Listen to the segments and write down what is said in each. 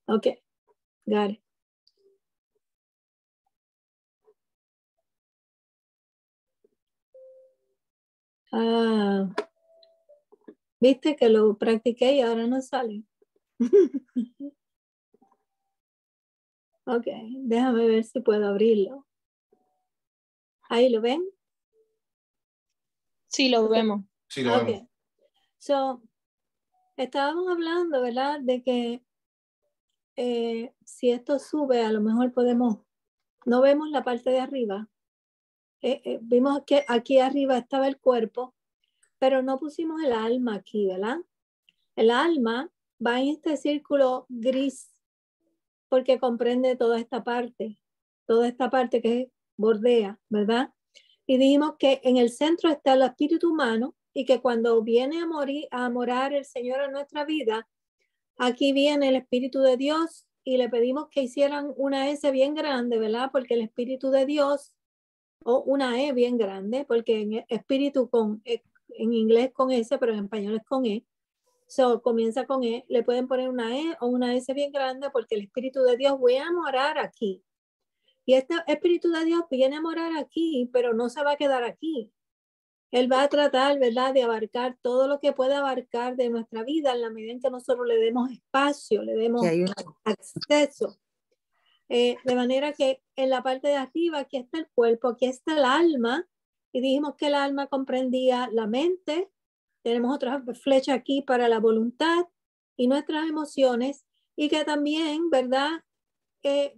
Ok, got it. Viste que lo practiqué y ahora no sale. Ok, déjame ver si puedo abrirlo. ¿Ahí lo ven? Sí, lo vemos. Sí, lo vemos. Ok. So, estábamos hablando, ¿verdad? De que si esto sube, a lo mejor podemos, no vemos la parte de arriba. Vimos que aquí arriba estaba el cuerpo, pero no pusimos el alma aquí, ¿verdad? El alma va en este círculo gris porque comprende toda esta parte que bordea, ¿verdad? Y dijimos que en el centro está el espíritu humano y que cuando viene a morar el Señor en nuestra vida, aquí viene el Espíritu de Dios y le pedimos que hicieran una S bien grande, ¿verdad? Porque el Espíritu de Dios, o una E bien grande, porque en espíritu en inglés con S, pero en español es con E. So, comienza con E, le pueden poner una E o una S bien grande porque el Espíritu de Dios viene a morar aquí. Y este Espíritu de Dios viene a morar aquí, pero no se va a quedar aquí. Él va a tratar, ¿verdad?, de abarcar todo lo que puede abarcar de nuestra vida en la medida en que nosotros le demos espacio, le demos acceso. De manera que en la parte de arriba, aquí está el cuerpo, aquí está el alma, y dijimos que el alma comprendía la mente, tenemos otra flecha aquí para la voluntad y nuestras emociones, y que también, ¿verdad?,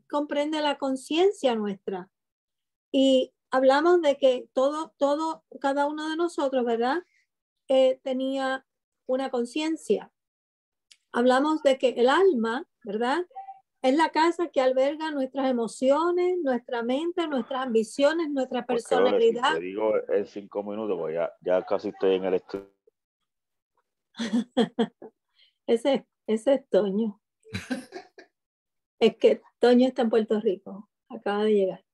comprende la conciencia nuestra. Y hablamos de que cada uno de nosotros, ¿verdad?, tenía una conciencia. Hablamos de que el alma, ¿verdad?, es la casa que alberga nuestras emociones, nuestra mente, nuestras ambiciones, nuestra personalidad. Te digo en 5 minutos, pues ya casi estoy en el estudio. ese es Toño. Es que Toño está en Puerto Rico, acaba de llegar.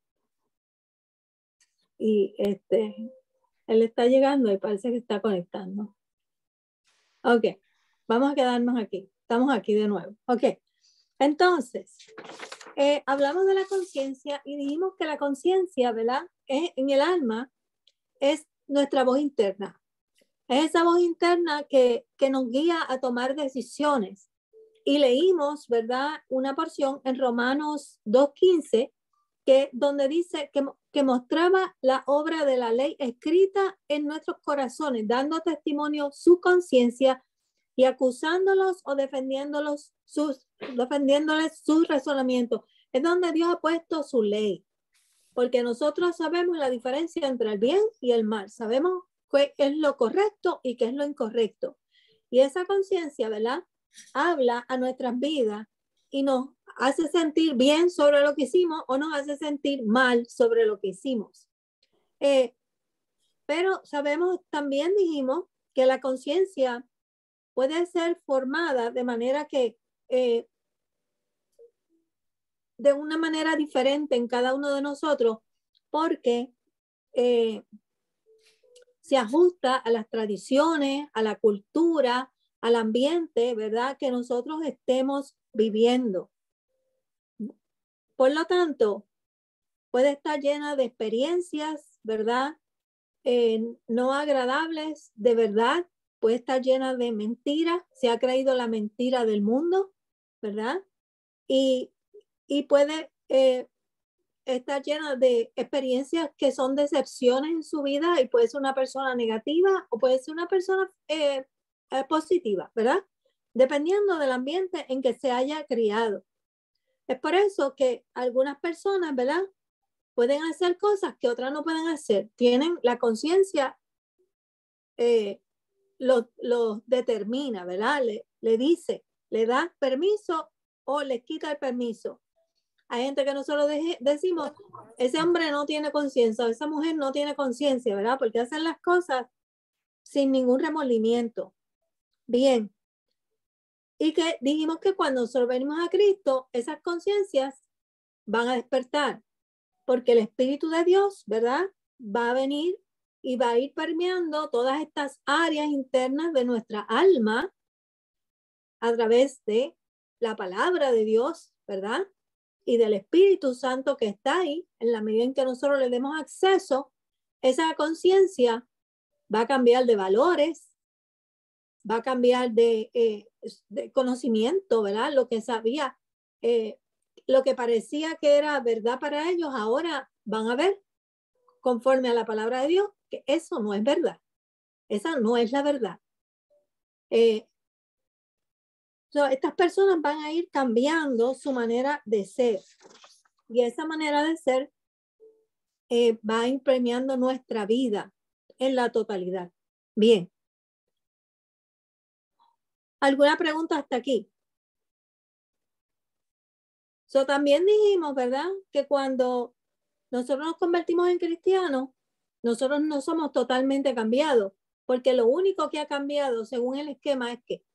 Y él está llegando y parece que está conectando. Ok, vamos a quedarnos aquí. Estamos aquí de nuevo. Ok, entonces, hablamos de la conciencia y dijimos que la conciencia, ¿verdad?, en el alma es nuestra voz interna. Es esa voz interna que nos guía a tomar decisiones. Y leímos, ¿verdad?, una porción en Romanos 2:15, donde dice que mostraba la obra de la ley escrita en nuestros corazones, dando testimonio su conciencia y acusándolos o defendiéndoles sus razonamientos. Es donde Dios ha puesto su ley, porque nosotros sabemos la diferencia entre el bien y el mal, sabemos qué es lo correcto y qué es lo incorrecto. Y esa conciencia, ¿verdad?, habla a nuestras vidas y nos hace sentir bien sobre lo que hicimos o nos hace sentir mal sobre lo que hicimos. Pero sabemos, también dijimos que la conciencia puede ser formada de manera que de una manera diferente en cada uno de nosotros, porque se ajusta a las tradiciones, a la cultura, al ambiente, ¿verdad?, que nosotros estemos viviendo. Por lo tanto, puede estar llena de experiencias, ¿verdad?, no agradables, de verdad, puede estar llena de mentiras, se ha creído la mentira del mundo, ¿verdad? Y puede estar llena de experiencias que son decepciones en su vida y puede ser una persona negativa o puede ser una persona positiva, ¿verdad? Dependiendo del ambiente en que se haya criado. Es por eso que algunas personas, ¿verdad?, pueden hacer cosas que otras no pueden hacer. Tienen la conciencia, lo determina, ¿verdad? Le dice, le da permiso o le quita el permiso. Hay gente que nosotros decimos, ese hombre no tiene conciencia, esa mujer no tiene conciencia, ¿verdad? Porque hacen las cosas sin ningún remordimiento. Bien. Y que dijimos que cuando nosotros venimos a Cristo, esas conciencias van a despertar, porque el Espíritu de Dios, ¿verdad?, va a venir y va a ir permeando todas estas áreas internas de nuestra alma a través de la palabra de Dios, ¿verdad? Y del Espíritu Santo que está ahí, en la medida en que nosotros le demos acceso, esa conciencia va a cambiar de valores, va a cambiar de conocimiento, ¿verdad? Lo que sabía, lo que parecía que era verdad para ellos, ahora van a ver, conforme a la palabra de Dios, que eso no es verdad. Esa no es la verdad. Estas personas van a ir cambiando su manera de ser. Y esa manera de ser va impregnando nuestra vida en la totalidad. Bien. ¿Alguna pregunta hasta aquí? También dijimos, ¿verdad? Que cuando nosotros nos convertimos en cristianos, nosotros no somos totalmente cambiados, porque lo único que ha cambiado según el esquema es que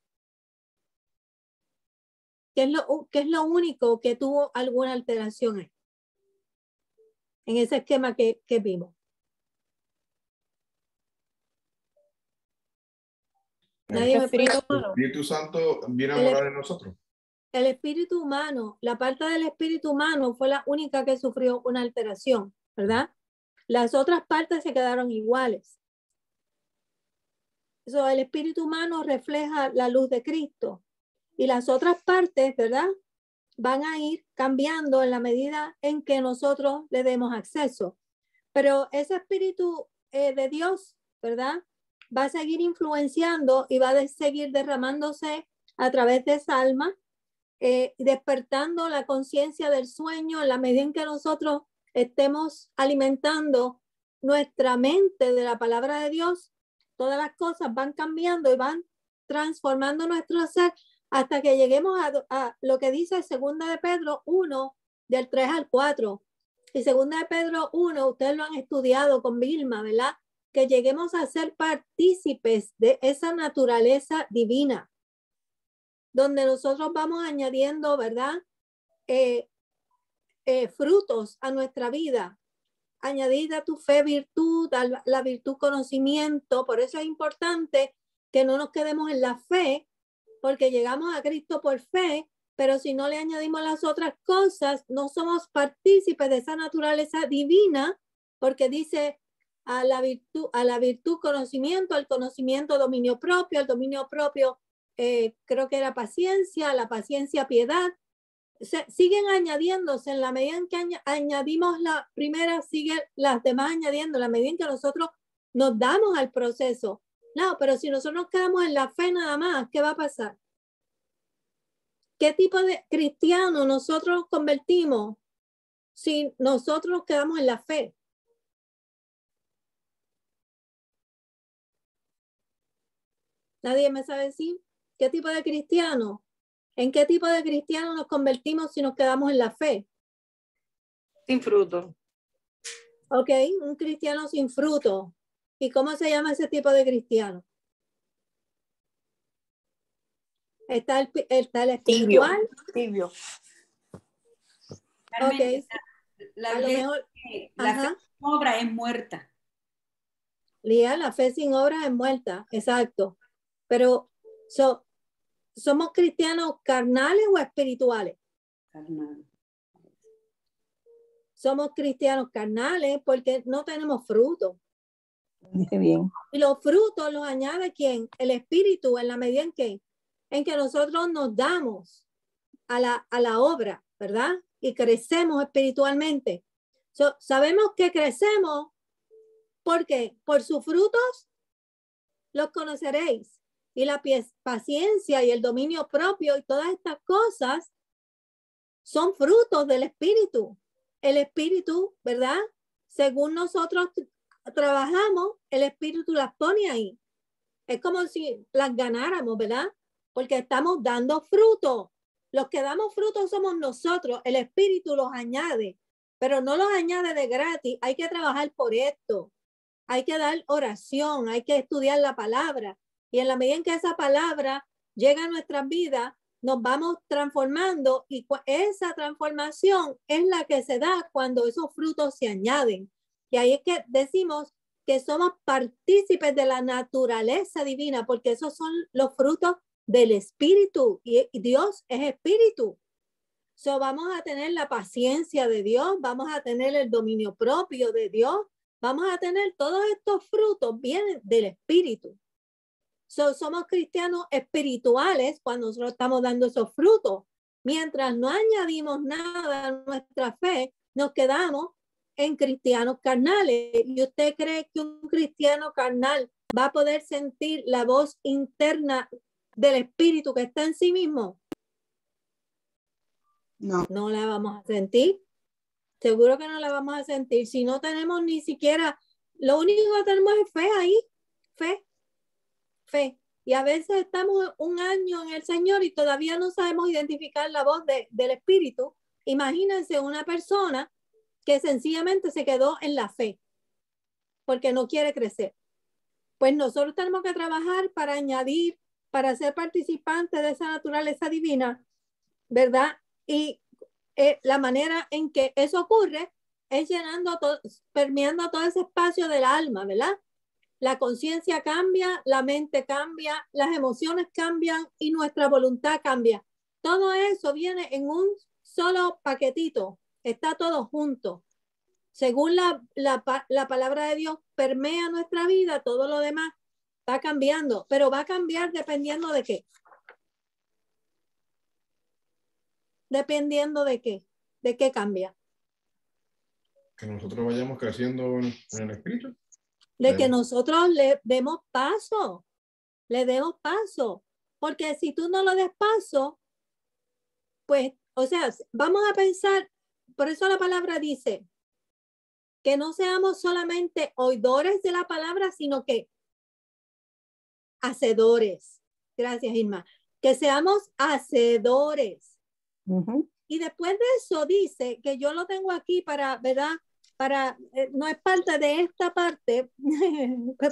¿qué es lo único que tuvo alguna alteración ahí? En ese esquema que vimos. Nadie me puede... El Espíritu Santo viene a morar en nosotros. El espíritu humano, la parte del espíritu humano fue la única que sufrió una alteración, ¿verdad? Las otras partes se quedaron iguales. El espíritu humano refleja la luz de Cristo y las otras partes, ¿verdad? Van a ir cambiando en la medida en que nosotros le demos acceso. Pero ese espíritu de Dios, ¿verdad? Va a seguir influenciando y va a seguir derramándose a través de esa alma, despertando la conciencia del sueño en la medida en que nosotros estemos alimentando nuestra mente de la palabra de Dios. Todas las cosas van cambiando y van transformando nuestro ser hasta que lleguemos a lo que dice 2 de Pedro 1, del 3 al 4. Y 2 de Pedro 1, ustedes lo han estudiado con Vilma, ¿verdad? Que lleguemos a ser partícipes de esa naturaleza divina, donde nosotros vamos añadiendo, ¿verdad? Frutos a nuestra vida. Añadir a tu fe virtud, a la virtud conocimiento. Por eso es importante que no nos quedemos en la fe, porque llegamos a Cristo por fe, pero si no le añadimos las otras cosas, no somos partícipes de esa naturaleza divina, porque dice a la virtud conocimiento, al conocimiento dominio propio, al dominio propio creo que era paciencia, la paciencia piedad. Siguen añadiéndose en la medida en que añadimos la primera, siguen las demás añadiendo en la medida en que nosotros nos damos al proceso. No, pero si nosotros nos quedamos en la fe nada más, ¿qué va a pasar? ¿Qué tipo de cristiano nosotros nos convertimos si nosotros nos quedamos en la fe? Nadie me sabe decir qué tipo de cristiano. ¿En qué tipo de cristiano nos convertimos si nos quedamos en la fe? Sin fruto. Ok, un cristiano sin fruto. ¿Y cómo se llama ese tipo de cristiano? Está el espiritual. Tibio. Carmen, Ok. La A lo mejor, la fe sin obra es muerta. Lía, la fe sin obras es muerta, exacto. Pero ¿somos cristianos carnales o espirituales? Carnal. Somos cristianos carnales porque no tenemos fruto. Dice bien. Y los frutos los añade ¿quién? El Espíritu, en la medida en que nosotros nos damos a la obra, ¿verdad? Y crecemos espiritualmente. Sabemos que crecemos porque por sus frutos los conoceréis. Y la paciencia y el dominio propio y todas estas cosas son frutos del Espíritu. El Espíritu, ¿verdad? Según nosotros trabajamos, el Espíritu las pone ahí. Es como si las ganáramos, ¿verdad? Porque estamos dando fruto. Los que damos fruto somos nosotros. El Espíritu los añade, pero no los añade de gratis. Hay que trabajar por esto. Hay que dar oración, hay que estudiar la palabra. Y en la medida en que esa palabra llega a nuestras vidas, nos vamos transformando y esa transformación es la que se da cuando esos frutos se añaden. Y ahí es que decimos que somos partícipes de la naturaleza divina, porque esos son los frutos del espíritu y Dios es espíritu. So, vamos a tener la paciencia de Dios, vamos a tener el dominio propio de Dios, vamos a tener todos estos frutos, vienen del espíritu. So, somos cristianos espirituales cuando nosotros estamos dando esos frutos. Mientras no añadimos nada a nuestra fe, nos quedamos en cristianos carnales. ¿Y usted cree que un cristiano carnal va a poder sentir la voz interna del espíritu que está en sí mismo? No. No la vamos a sentir. Seguro que no la vamos a sentir. Si no tenemos ni siquiera, lo único que tenemos es fe ahí. Fe. Y a veces estamos un año en el Señor y todavía no sabemos identificar la voz del Espíritu. Imagínense una persona que sencillamente se quedó en la fe porque no quiere crecer. Pues nosotros tenemos que trabajar para añadir, para ser participantes de esa naturaleza divina, ¿verdad? Y la manera en que eso ocurre es llenando, permeando todo ese espacio del alma, ¿verdad? La conciencia cambia, la mente cambia, las emociones cambian y nuestra voluntad cambia. Todo eso viene en un solo paquetito, está todo junto. Según la palabra de Dios permea nuestra vida, todo lo demás va cambiando, pero va a cambiar dependiendo de qué. Dependiendo de qué cambia. Que nosotros vayamos creciendo en el espíritu. De que nosotros le demos paso, porque si tú no lo des paso, pues, o sea, vamos a pensar, por eso la palabra dice que no seamos solamente oidores de la palabra, sino que hacedores. Gracias, Irma. Que seamos hacedores. Y después de eso dice, que yo lo tengo aquí para, ¿verdad? No es parte de esta parte,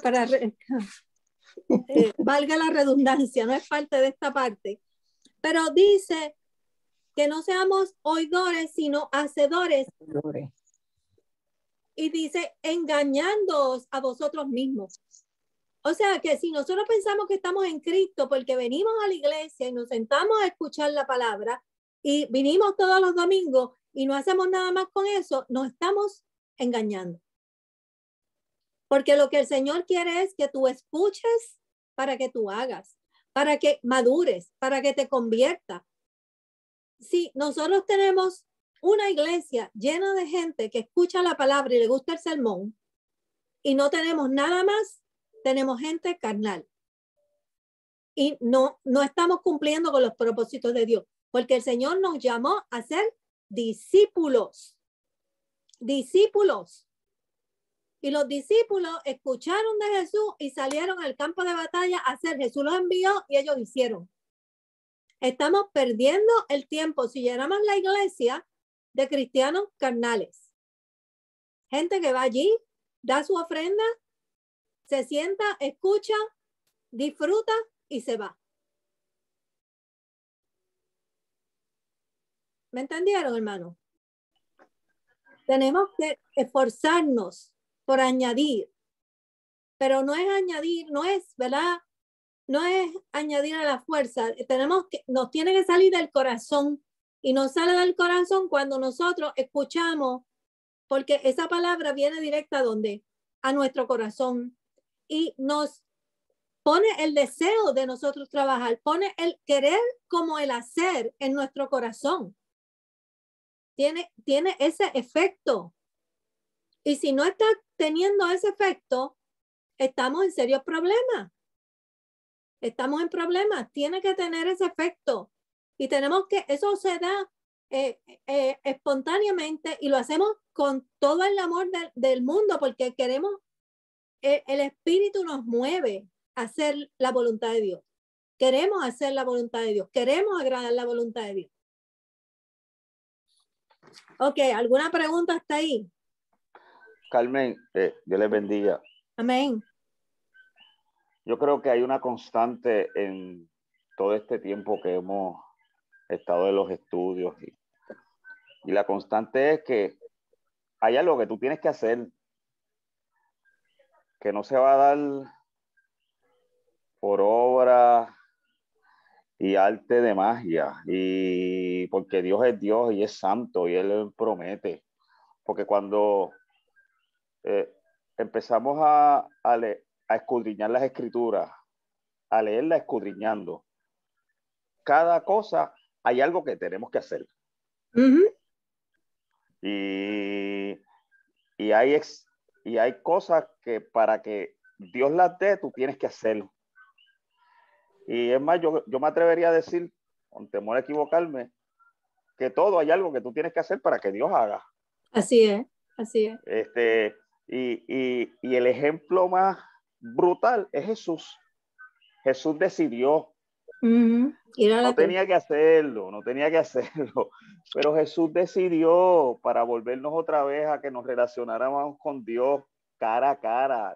para valga la redundancia, no es parte de esta parte, pero dice que no seamos oidores, sino hacedores. Y dice, engañándoos a vosotros mismos. O sea, que si nosotros pensamos que estamos en Cristo porque venimos a la iglesia y nos sentamos a escuchar la palabra y vinimos todos los domingos y no hacemos nada más con eso, nos estamos engañando. Porque lo que el Señor quiere es que tú escuches para que tú hagas, para que madures, para que te conviertas. Si nosotros tenemos una iglesia llena de gente que escucha la palabra y le gusta el sermón y no tenemos nada más, tenemos gente carnal. Y no estamos cumpliendo con los propósitos de Dios, porque el Señor nos llamó a ser discípulos. Discípulos. Y los discípulos escucharon de Jesús y salieron al campo de batalla a hacer. Jesús los envió y ellos hicieron. Estamos perdiendo el tiempo si llenamos la iglesia de cristianos carnales. Gente que va allí, da su ofrenda, se sienta, escucha, disfruta y se va. ¿Me entendieron, hermano? Tenemos que esforzarnos por añadir, pero no es añadir, no es, ¿verdad? No es añadir a la fuerza. Nos tiene que salir del corazón y nos sale del corazón cuando nosotros escuchamos, porque esa palabra viene directa a nuestro corazón y nos pone el deseo de nosotros trabajar, pone el querer como el hacer en nuestro corazón. Tiene ese efecto. Y si no está teniendo ese efecto, estamos en serios problemas. Estamos en problemas. Tiene que tener ese efecto. Y tenemos que, eso se da espontáneamente y lo hacemos con todo el amor del mundo porque queremos, el espíritu nos mueve a hacer la voluntad de Dios. Queremos hacer la voluntad de Dios. Queremos agradar la voluntad de Dios. Ok, ¿alguna pregunta hasta ahí? Carmen, Dios les bendiga. Amén. Yo creo que hay una constante en todo este tiempo que hemos estado en los estudios y la constante es que hay algo que tú tienes que hacer que no se va a dar por obra y arte de magia, y porque Dios es Dios y es santo y Él promete. Porque cuando empezamos a escudriñar las escrituras, a leerla escudriñando, cada cosa hay algo que tenemos que hacer. Y hay cosas que para que Dios las dé, tú tienes que hacerlo. Y es más, yo me atrevería a decir, con temor a equivocarme, que todo hay algo que tú tienes que hacer para que Dios haga. Así es, así es. Y el ejemplo más brutal es Jesús. Jesús decidió. No tenía que hacerlo, pero Jesús decidió para volvernos otra vez a que nos relacionáramos con Dios cara a cara,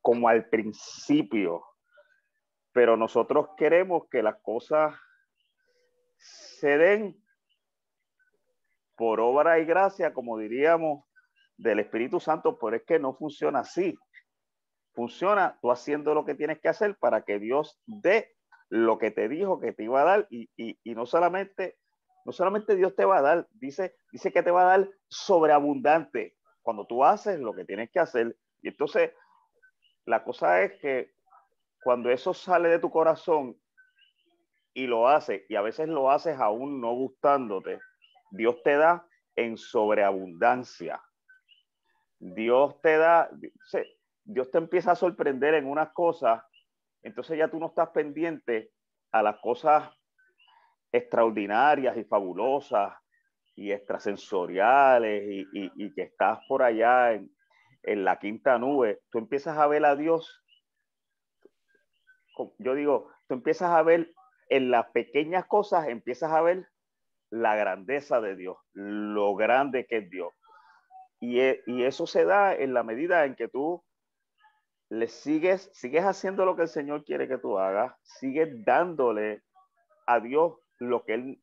como al principio. Pero nosotros queremos que las cosas se den por obra y gracia, como diríamos, del Espíritu Santo, pero es que no funciona así. Funciona tú haciendo lo que tienes que hacer para que Dios dé lo que te dijo que te iba a dar, y no solamente Dios te va a dar, dice que te va a dar sobreabundante cuando tú haces lo que tienes que hacer. Y entonces la cosa es que cuando eso sale de tu corazón y lo haces, y a veces lo haces aún no gustándote, Dios te da en sobreabundancia. Dios te empieza a sorprender en unas cosas. Entonces ya tú no estás pendiente a las cosas extraordinarias y fabulosas y extrasensoriales y que estás por allá en la quinta nube. Tú empiezas a ver a Dios. Yo digo, tú empiezas a ver en las pequeñas cosas, empiezas a ver la grandeza de Dios, lo grande que es Dios. Y eso se da en la medida en que tú le sigues haciendo lo que el Señor quiere que tú hagas, sigues dándole a Dios lo que Él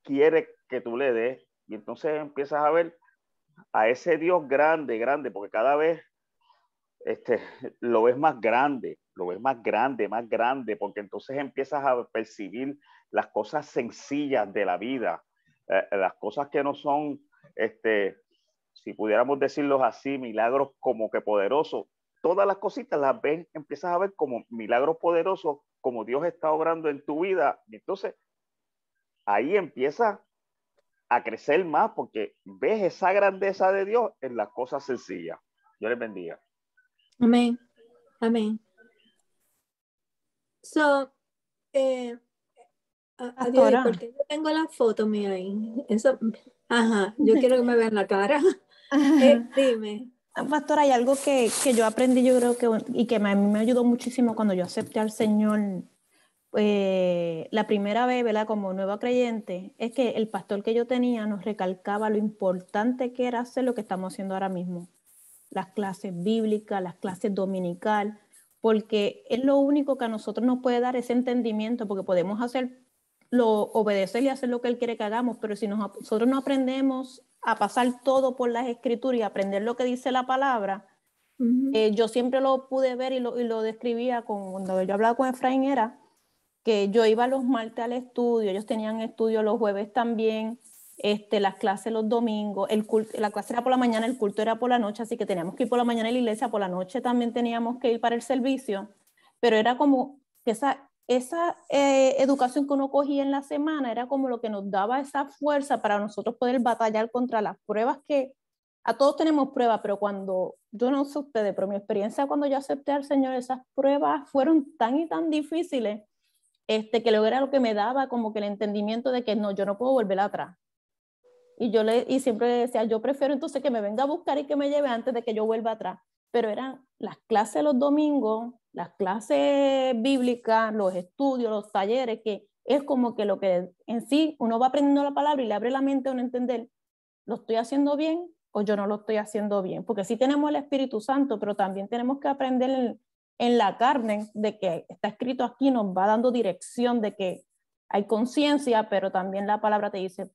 quiere que tú le des, y entonces empiezas a ver a ese Dios grande, porque cada vez lo ves más grande, más grande, porque entonces empiezas a percibir las cosas sencillas de la vida, las cosas que no son, si pudiéramos decirlo así, milagros como que poderosos. Todas las cositas las ves, empiezas a ver como milagros poderosos, como Dios está obrando en tu vida. Y entonces ahí empieza a crecer más, porque ves esa grandeza de Dios en las cosas sencillas. Dios les bendiga. Amén. Amén. So, adiós, porque yo tengo la foto mía ahí. Eso, yo quiero que me vean la cara. Dime. Pastor, hay algo que yo aprendí, yo creo que, y que a mí me ayudó muchísimo cuando yo acepté al Señor la primera vez, ¿verdad? Como nueva creyente, es que el pastor que yo tenía nos recalcaba lo importante que era hacer lo que estamos haciendo ahora mismo. Las clases bíblicas, las clases dominical, porque es lo único que a nosotros nos puede dar ese entendimiento, porque podemos obedecer y hacer lo que Él quiere que hagamos, pero si nosotros no aprendemos a pasar todo por las escrituras y aprender lo que dice la palabra, yo siempre lo pude ver y lo describía cuando yo hablaba con Efraín, era que yo iba los martes al estudio, ellos tenían estudio los jueves también, las clases los domingos, la clase era por la mañana, el culto era por la noche, así que teníamos que ir por la mañana a la iglesia, por la noche también teníamos que ir para el servicio, pero era como que esa educación que uno cogía en la semana era como lo que nos daba esa fuerza para nosotros poder batallar contra las pruebas que a todos tenemos pruebas, pero cuando, yo no sé ustedes, pero mi experiencia cuando yo acepté al Señor, esas pruebas fueron tan y tan difíciles, que luego era lo que me daba como que el entendimiento de que no, yo no puedo volver atrás. Y siempre decía, yo prefiero entonces que me venga a buscar y que me lleve antes de que yo vuelva atrás. Pero eran las clases los domingos, las clases bíblicas, los estudios, los talleres, que es como que lo que en sí uno va aprendiendo la palabra y le abre la mente a uno entender, ¿lo estoy haciendo bien o yo no lo estoy haciendo bien? Porque sí tenemos el Espíritu Santo, pero también tenemos que aprender en la carne de que está escrito aquí, nos va dando dirección de que hay conciencia, pero también la palabra te dice,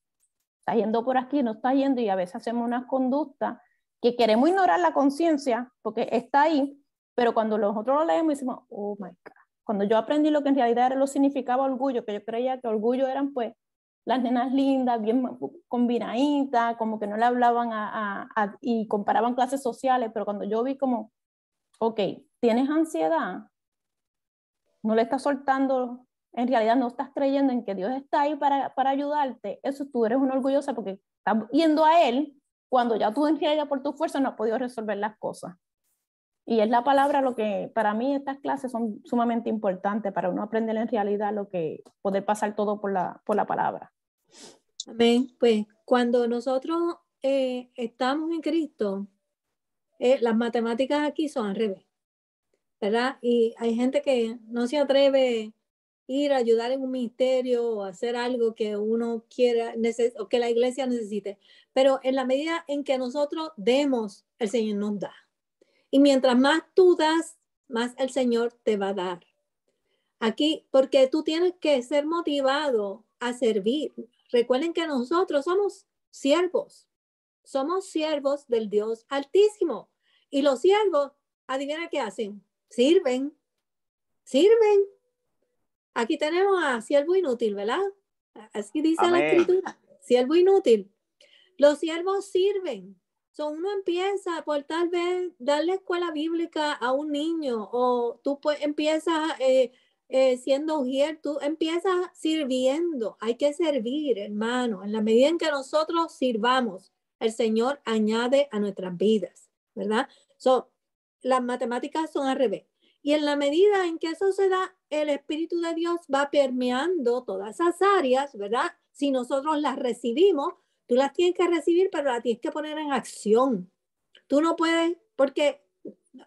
está yendo por aquí, no está yendo, y a veces hacemos unas conductas que queremos ignorar la conciencia porque está ahí, pero cuando nosotros lo leemos decimos, oh my God, Cuando yo aprendí lo que en realidad era, lo significaba orgullo, que yo creía que orgullo eran pues las nenas lindas, bien combinaditas, como que no le hablaban y comparaban clases sociales, pero cuando yo vi como, ok, tienes ansiedad, no le estás soltando, en realidad no estás creyendo en que Dios está ahí para ayudarte, eso tú eres una orgullosa porque estás yendo a Él cuando ya tú en realidad por tu fuerza no has podido resolver las cosas. Y es la palabra lo que, para mí estas clases son sumamente importantes para uno aprender en realidad lo que, poder pasar todo por la palabra. Amén. Pues cuando nosotros estamos en Cristo, las matemáticas aquí son al revés, ¿verdad? Y hay gente que no se atreve a ir a ayudar en un ministerio o hacer algo que uno quiera o que la iglesia necesite. Pero en la medida en que nosotros demos, el Señor nos da. Y mientras más tú das, más el Señor te va a dar. Aquí, porque tú tienes que ser motivado a servir. Recuerden que nosotros somos siervos del Dios Altísimo. Y los siervos, adivina qué hacen, sirven. Aquí tenemos a siervo inútil, ¿verdad? Así dice la Escritura, siervo inútil. Los siervos sirven. Uno empieza por tal vez darle escuela bíblica a un niño, o tú empiezas siendo ujier, tú empiezas sirviendo. Hay que servir, hermano. En la medida en que nosotros sirvamos, el Señor añade a nuestras vidas, ¿verdad? Las matemáticas son al revés. Y en la medida en que eso se da, el Espíritu de Dios va permeando todas esas áreas, ¿verdad? Si nosotros las recibimos, tú las tienes que recibir, pero las tienes que poner en acción. Tú no puedes, porque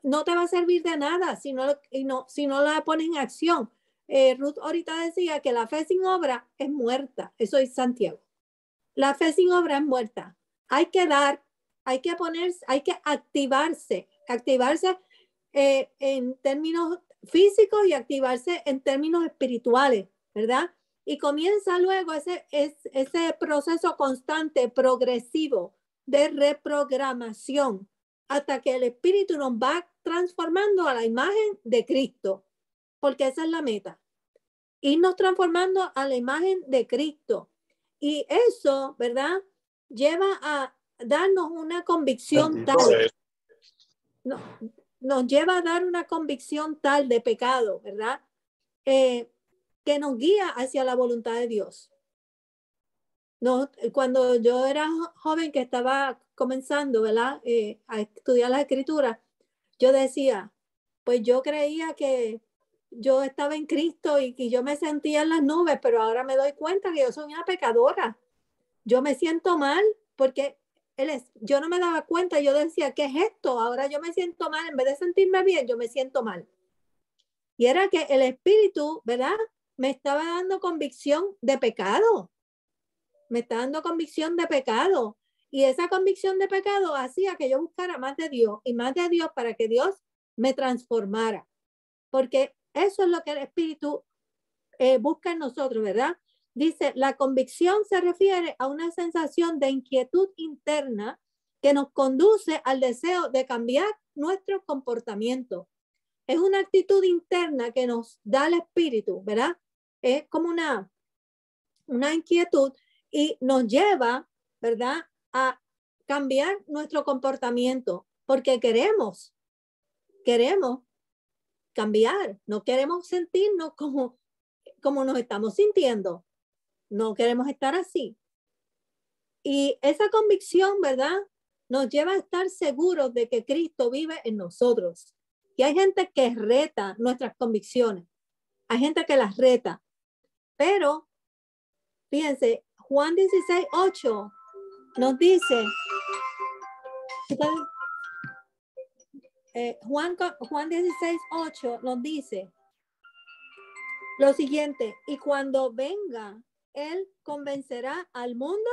no te va a servir de nada si no la pones en acción. Ruth ahorita decía que la fe sin obra es muerta. Eso es Santiago. La fe sin obra es muerta. Hay que dar, hay que activarse en términos físicos y activarse en términos espirituales, ¿verdad? Y comienza luego ese proceso constante, progresivo de reprogramación hasta que el Espíritu nos va transformando a la imagen de Cristo, porque esa es la meta. Irnos transformando a la imagen de Cristo. Y eso, ¿verdad? Lleva a darnos una convicción tal. Nos lleva a dar una convicción tal de pecado, ¿verdad? Que nos guía hacia la voluntad de Dios. Cuando yo era joven que estaba comenzando, ¿verdad? A estudiar la Escritura, yo decía, pues yo creía que yo estaba en Cristo y que yo me sentía en las nubes, pero ahora me doy cuenta que yo soy una pecadora. Yo me siento mal porque yo no me daba cuenta, yo decía, ¿qué es esto? Ahora yo me siento mal, en vez de sentirme bien, yo me siento mal. Y era que el Espíritu, ¿verdad? Me estaba dando convicción de pecado. Me está dando convicción de pecado. Y esa convicción de pecado hacía que yo buscara más de Dios y más de Dios para que Dios me transformara. Porque eso es lo que el Espíritu busca en nosotros, ¿verdad? Dice, la convicción se refiere a una sensación de inquietud interna que nos conduce al deseo de cambiar nuestro comportamiento. Es una actitud interna que nos da el Espíritu, ¿verdad? Es como una inquietud y nos lleva, ¿verdad?, a cambiar nuestro comportamiento porque queremos cambiar, no queremos sentirnos como nos estamos sintiendo, no queremos estar así. Y esa convicción, ¿verdad?, nos lleva a estar seguros de que Cristo vive en nosotros. Y hay gente que reta nuestras convicciones, hay gente que las reta, pero fíjense, Juan 16:8 nos dice, Juan 16:8 nos dice lo siguiente, y cuando venga, Él convencerá al mundo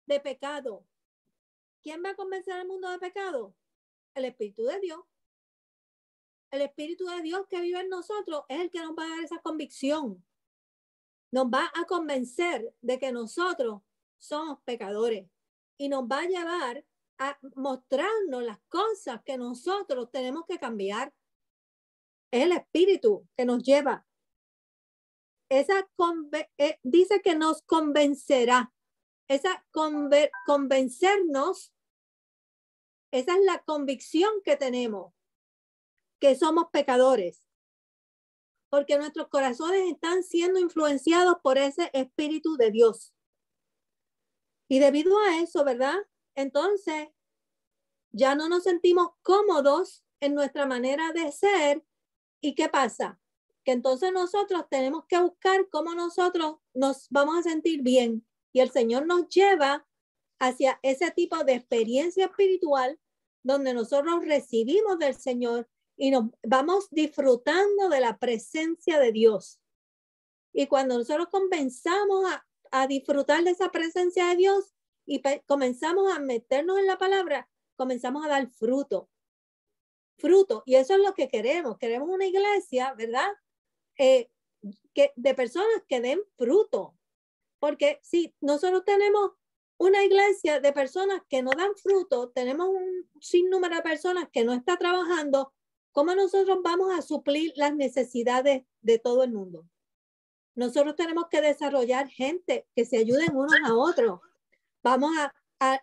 de pecado. ¿Quién va a convencer al mundo de pecado? El Espíritu de Dios. El Espíritu de Dios que vive en nosotros es el que nos va a dar esa convicción. Nos va a convencer de que nosotros somos pecadores y nos va a llevar a mostrarnos las cosas que nosotros tenemos que cambiar. Es el Espíritu que nos lleva. Dice que nos convencerá. Convencernos, esa es la convicción que tenemos, que somos pecadores, porque nuestros corazones están siendo influenciados por ese Espíritu de Dios. Y debido a eso, ¿verdad? Entonces, ya no nos sentimos cómodos en nuestra manera de ser. ¿Y qué pasa? Que entonces nosotros tenemos que buscar cómo nosotros nos vamos a sentir bien. Y el Señor nos lleva hacia ese tipo de experiencia espiritual donde nosotros recibimos del Señor y nos vamos disfrutando de la presencia de Dios. Y cuando nosotros comenzamos a disfrutar de esa presencia de Dios y comenzamos a meternos en la palabra, comenzamos a dar fruto. Y eso es lo que queremos. Queremos una iglesia, ¿verdad? De personas que den fruto. Porque si nosotros tenemos una iglesia de personas que no dan fruto, tenemos un sinnúmero de personas que no está trabajando, ¿cómo nosotros vamos a suplir las necesidades de todo el mundo? Nosotros tenemos que desarrollar gente que se ayuden unos a otros. Vamos a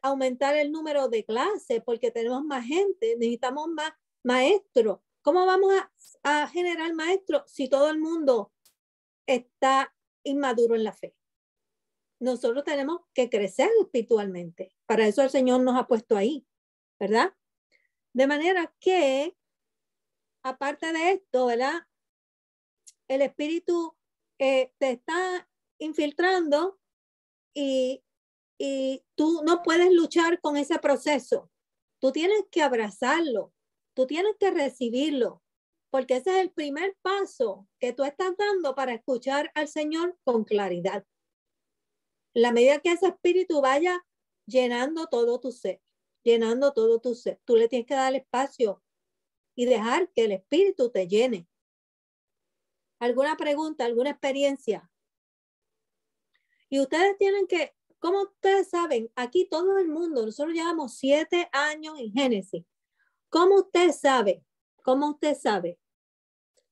aumentar el número de clases porque tenemos más gente, necesitamos más maestros. ¿Cómo vamos a generar maestros si todo el mundo está inmaduro en la fe? Nosotros tenemos que crecer espiritualmente. Para eso el Señor nos ha puesto ahí, ¿verdad? De manera que, aparte de esto, ¿verdad? El Espíritu te está infiltrando y tú no puedes luchar con ese proceso. Tú tienes que abrazarlo, tú tienes que recibirlo, porque ese es el primer paso que tú estás dando para escuchar al Señor con claridad. La medida que ese espíritu vaya llenando todo tu ser, tú le tienes que dar espacio y dejar que el espíritu te llene. ¿Alguna pregunta, alguna experiencia? Y ustedes tienen que, ¿cómo ustedes saben? Aquí todo el mundo, nosotros llevamos 7 años en Génesis. ¿Cómo usted sabe?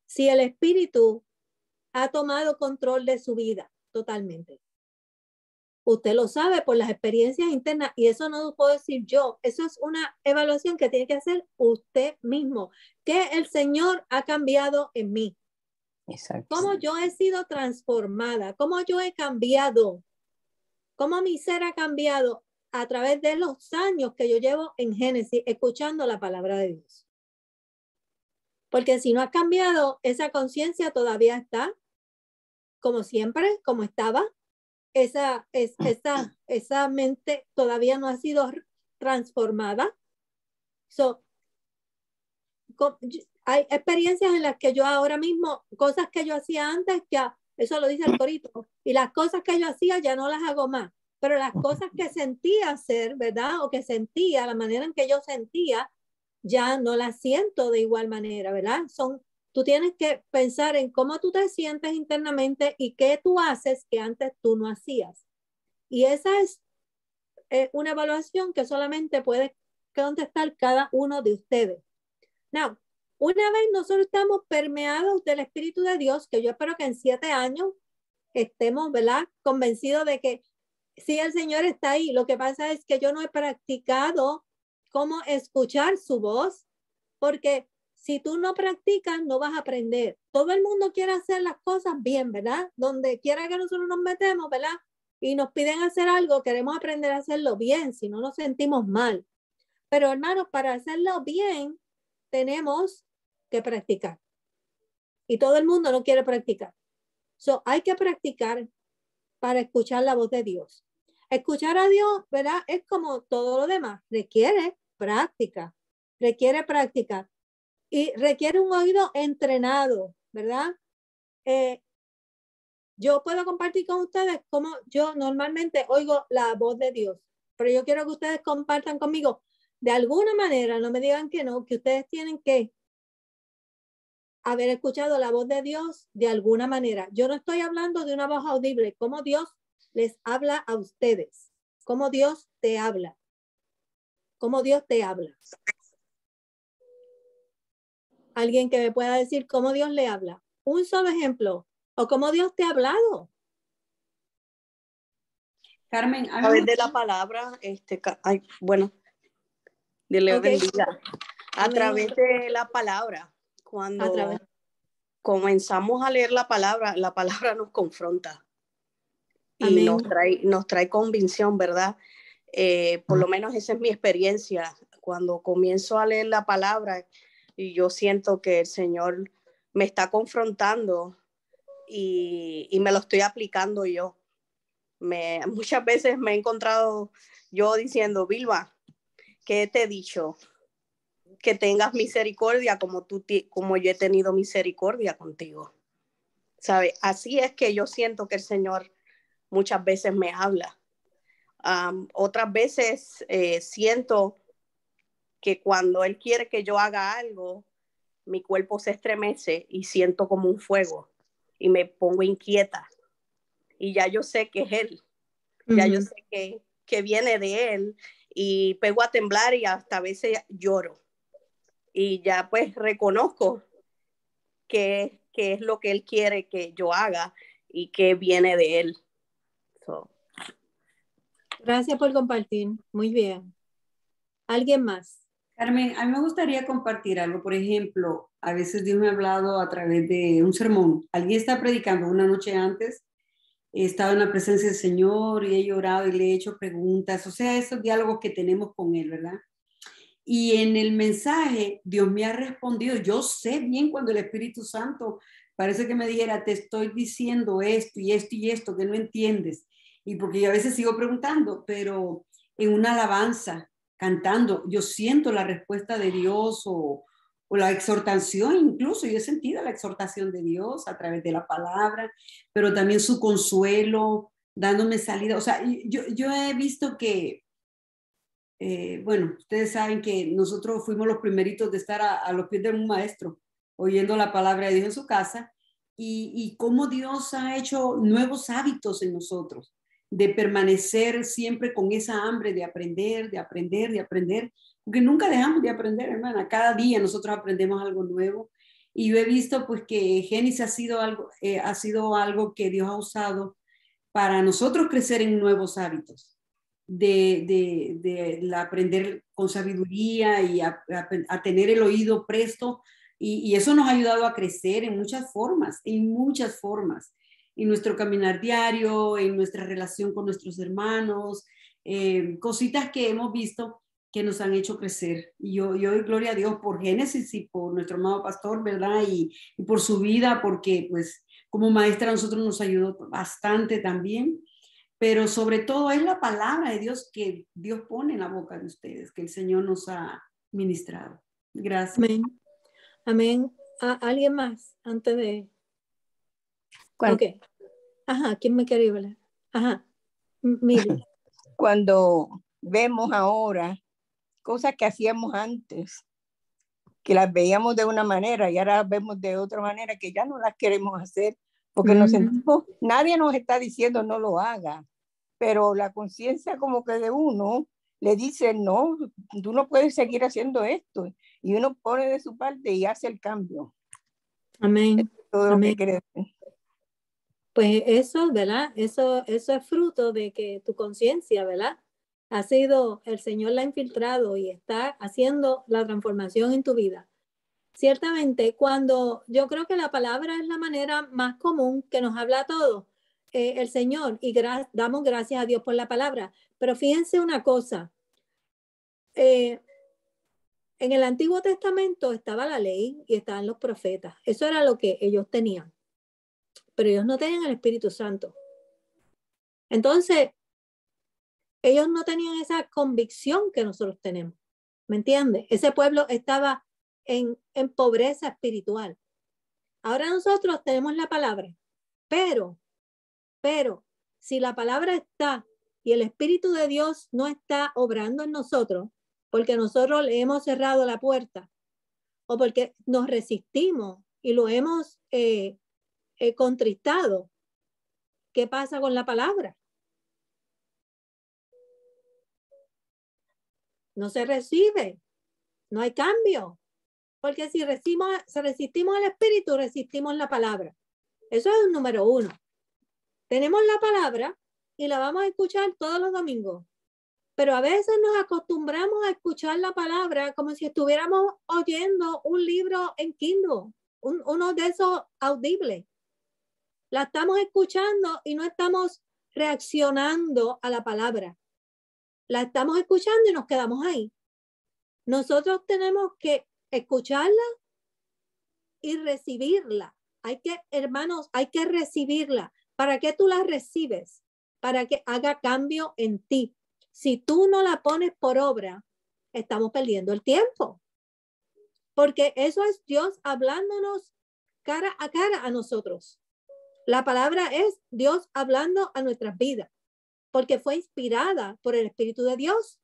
Si el espíritu ha tomado control de su vida totalmente? Usted lo sabe por las experiencias internas y eso no lo puedo decir yo. Eso es una evaluación que tiene que hacer usted mismo. ¿Qué el Señor ha cambiado en mí? Exacto. ¿Cómo yo he sido transformada? ¿Cómo yo he cambiado? ¿Cómo mi ser ha cambiado a través de los años que yo llevo en Génesis escuchando la palabra de Dios? Porque si no ha cambiado, esa conciencia todavía está como siempre, como estaba. Esa mente todavía no ha sido transformada. Hay experiencias en las que yo ahora mismo, cosas que yo hacía antes, que eso lo dice el corito, y las cosas que yo hacía ya no las hago más, pero las cosas que sentía hacer, ¿verdad? O que sentía, la manera en que yo sentía, ya no las siento de igual manera, ¿verdad? Tú tienes que pensar en cómo tú te sientes internamente y qué tú haces que antes tú no hacías. Y esa es una evaluación que solamente puede contestar cada uno de ustedes. Now, una vez nosotros estamos permeados del Espíritu de Dios, que yo espero que en 7 años estemos, ¿verdad?, convencidos de que sí, el Señor está ahí. Lo que pasa es que yo no he practicado cómo escuchar su voz, porque si tú no practicas, no vas a aprender. Todo el mundo quiere hacer las cosas bien, ¿verdad? Donde quiera que nosotros nos metemos, ¿verdad? Y nos piden hacer algo, queremos aprender a hacerlo bien, si no nos sentimos mal. Pero hermanos, para hacerlo bien, tenemos que practicar. Y todo el mundo no quiere practicar. Hay que practicar para escuchar la voz de Dios. Escuchar a Dios, ¿verdad? Es como todo lo demás. Requiere práctica. Y requiere un oído entrenado, ¿verdad? Yo puedo compartir con ustedes cómo yo normalmente oigo la voz de Dios, pero yo quiero que ustedes compartan conmigo de alguna manera, no me digan que no, que ustedes tienen que haber escuchado la voz de Dios de alguna manera. Yo no estoy hablando de una voz audible, cómo Dios les habla a ustedes, cómo Dios te habla, cómo Dios te habla. Alguien que me pueda decir cómo Dios le habla. Un solo ejemplo. O cómo Dios te ha hablado. Carmen, A través de la palabra, bueno, Dios le Okay. bendiga. A Amén. través de la palabra, A cuando través. comenzamos a leer la palabra nos confronta y Amén. nos trae convicción, ¿verdad? Por lo menos esa es mi experiencia. Cuando comienzo a leer la palabra y yo siento que el Señor me está confrontando y me lo estoy aplicando yo. Muchas veces me he encontrado yo diciendo, Vilma, ¿qué te he dicho? Que tengas misericordia como yo he tenido misericordia contigo. ¿Sabe? Así es que yo siento que el Señor muchas veces me habla. Otras veces siento que cuando Él quiere que yo haga algo, mi cuerpo se estremece y siento como un fuego y me pongo inquieta. Y ya yo sé que es Él. Ya yo sé que viene de Él y pego a temblar y hasta a veces lloro. Y ya pues reconozco que es lo que Él quiere que yo haga y que viene de Él. Gracias por compartir. Muy bien. ¿Alguien más? Carmen, a mí me gustaría compartir algo. Por ejemplo, a veces Dios me ha hablado a través de un sermón. Alguien está predicando una noche antes, he estado en la presencia del Señor y he llorado y le he hecho preguntas. O sea, esos diálogos que tenemos con Él, ¿verdad? Y en el mensaje, Dios me ha respondido. Yo sé bien cuando el Espíritu Santo parece que me dijera, te estoy diciendo esto y esto y esto que no entiendes. Y porque yo a veces sigo preguntando, pero en una alabanza, cantando, yo siento la respuesta de Dios o la exhortación, incluso yo he sentido la exhortación de Dios a través de la palabra, pero también su consuelo, dándome salida. O sea, yo he visto que bueno, ustedes saben que nosotros fuimos los primeritos de estar a los pies de un maestro, oyendo la palabra de Dios en su casa, y cómo Dios ha hecho nuevos hábitos en nosotros, de permanecer siempre con esa hambre de aprender, de aprender, de aprender, porque nunca dejamos de aprender, hermana. Cada día nosotros aprendemos algo nuevo, y yo he visto pues que Génesis ha sido algo que Dios ha usado para nosotros crecer en nuevos hábitos de aprender con sabiduría y a tener el oído presto. Y eso nos ha ayudado a crecer en muchas formas, en nuestro caminar diario, en nuestra relación con nuestros hermanos, cositas que hemos visto que nos han hecho crecer. Y yo doy gloria a Dios por Génesis y por nuestro amado pastor, ¿verdad? Y por su vida, porque pues como maestra a nosotros nos ayudó bastante también. Pero sobre todo es la palabra de Dios que Dios pone en la boca de ustedes, que el Señor nos ha ministrado. Gracias. Amén. Amén. ¿Alguien más antes de...? Ok. Ajá, ¿quién me quiere hablar? Ajá, Mili. Cuando vemos ahora cosas que hacíamos antes, que las veíamos de una manera y ahora las vemos de otra manera, que ya no las queremos hacer, porque nos sentimos, nadie nos está diciendo no lo haga, pero la conciencia como que de uno le dice, no, tú no puedes seguir haciendo esto, y uno pone de su parte y hace el cambio. Amén. Es todo lo que quiere decir. Pues eso, ¿verdad? Eso es fruto de que tu conciencia, ¿verdad? Ha sido, el Señor la ha infiltrado y está haciendo la transformación en tu vida. Ciertamente, cuando yo creo que la palabra es la manera más común que nos habla a todos, el Señor, y damos gracias a Dios por la palabra. Pero fíjense una cosa, en el Antiguo Testamento estaba la ley y estaban los profetas. Eso era lo que ellos tenían. Pero ellos no tenían el Espíritu Santo. Entonces, ellos no tenían esa convicción que nosotros tenemos. ¿Me entiendes? Ese pueblo estaba en pobreza espiritual. Ahora nosotros tenemos la palabra, pero si la palabra está y el Espíritu de Dios no está obrando en nosotros, porque nosotros le hemos cerrado la puerta o porque nos resistimos y lo hemos contristado, ¿qué pasa con la palabra? No se recibe, no hay cambio. Porque si resistimos al Espíritu, resistimos la palabra. Eso es el número 1. Tenemos la palabra y la vamos a escuchar todos los domingos. Pero a veces nos acostumbramos a escuchar la palabra como si estuviéramos oyendo un libro en Kindle, uno de esos audibles. La estamos escuchando y no estamos reaccionando a la palabra. La estamos escuchando y nos quedamos ahí. Nosotros tenemos que escucharla y recibirla. Hermanos, hay que recibirla. ¿Para qué tú la recibes? Para que haga cambio en ti. Si tú no la pones por obra, estamos perdiendo el tiempo. Porque eso es Dios hablándonos cara a nosotros. La palabra es Dios hablando a nuestras vidas, porque fue inspirada por el Espíritu de Dios.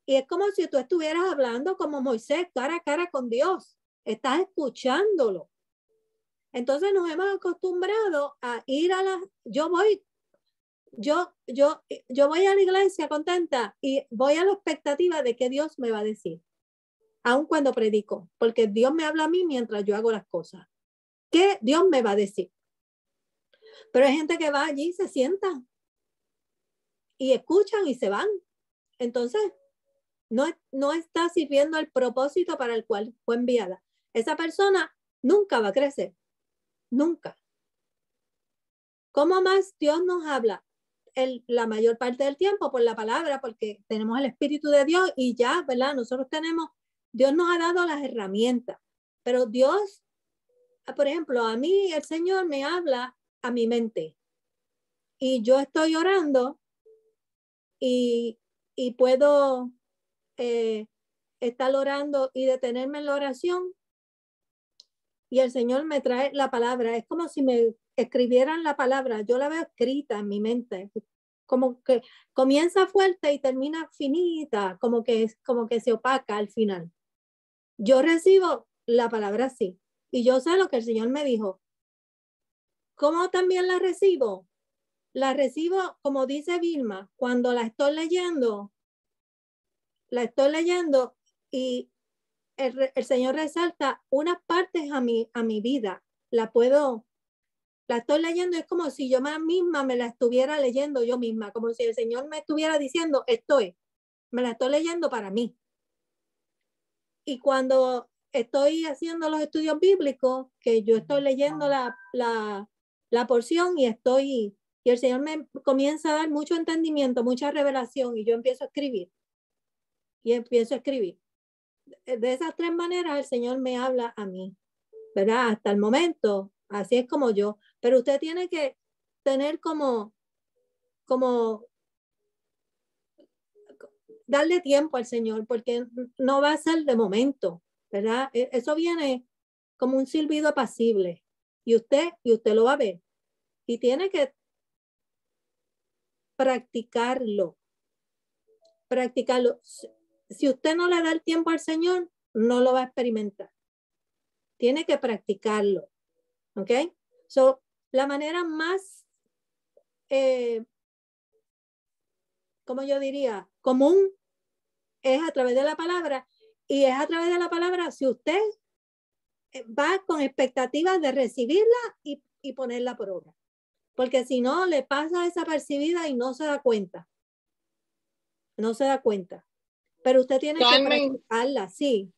Y es como si tú estuvieras hablando como Moisés, cara a cara con Dios. Estás escuchándolo. Entonces nos hemos acostumbrado a ir a la... Yo voy a la iglesia contenta y voy a la expectativa de que Dios me va a decir, aun cuando predico, porque Dios me habla a mí mientras yo hago las cosas. ¿Qué Dios me va a decir? Pero hay gente que va allí, se sientan y escuchan y se van. Entonces, no está sirviendo el propósito para el cual fue enviada. Esa persona nunca va a crecer. Nunca. ¿Cómo más Dios nos habla? La mayor parte del tiempo por la palabra, porque tenemos el Espíritu de Dios y ya, ¿verdad? Dios nos ha dado las herramientas, pero Dios, por ejemplo, a mí el Señor me habla a mi mente y yo estoy orando y puedo estar orando y detenerme en la oración y el Señor me trae la palabra. Es como si me escribieran la palabra. Yo la veo escrita en mi mente, como que comienza fuerte y termina finita, como que se opaca al final. Yo recibo la palabra así y yo sé lo que el Señor me dijo. ¿Cómo también la recibo? La recibo, como dice Vilma, cuando la estoy leyendo y el Señor resalta unas partes a mi vida. La estoy leyendo, es como si yo misma me la estuviera leyendo yo misma, como si el Señor me estuviera diciendo, me la estoy leyendo para mí. Y cuando estoy haciendo los estudios bíblicos, que yo estoy leyendo la porción y el Señor me comienza a dar mucho entendimiento, mucha revelación y yo empiezo a escribir. De esas 3 maneras el Señor me habla a mí, ¿verdad? Hasta el momento, así es como yo. Pero usted tiene que tener como darle tiempo al Señor, porque no va a ser de momento, ¿verdad? Eso viene como un silbido apacible y usted lo va a ver y tiene que practicarlo. Si usted no le da el tiempo al Señor, no lo va a experimentar. Tiene que practicarlo. ¿Ok? La manera más, como yo diría, común es a través de la palabra. Y es a través de la palabra si usted va con expectativas de recibirla y ponerla por obra. Porque si no, le pasa desapercibida y no se da cuenta. No se da cuenta. Pero usted tiene que practicarla, sí.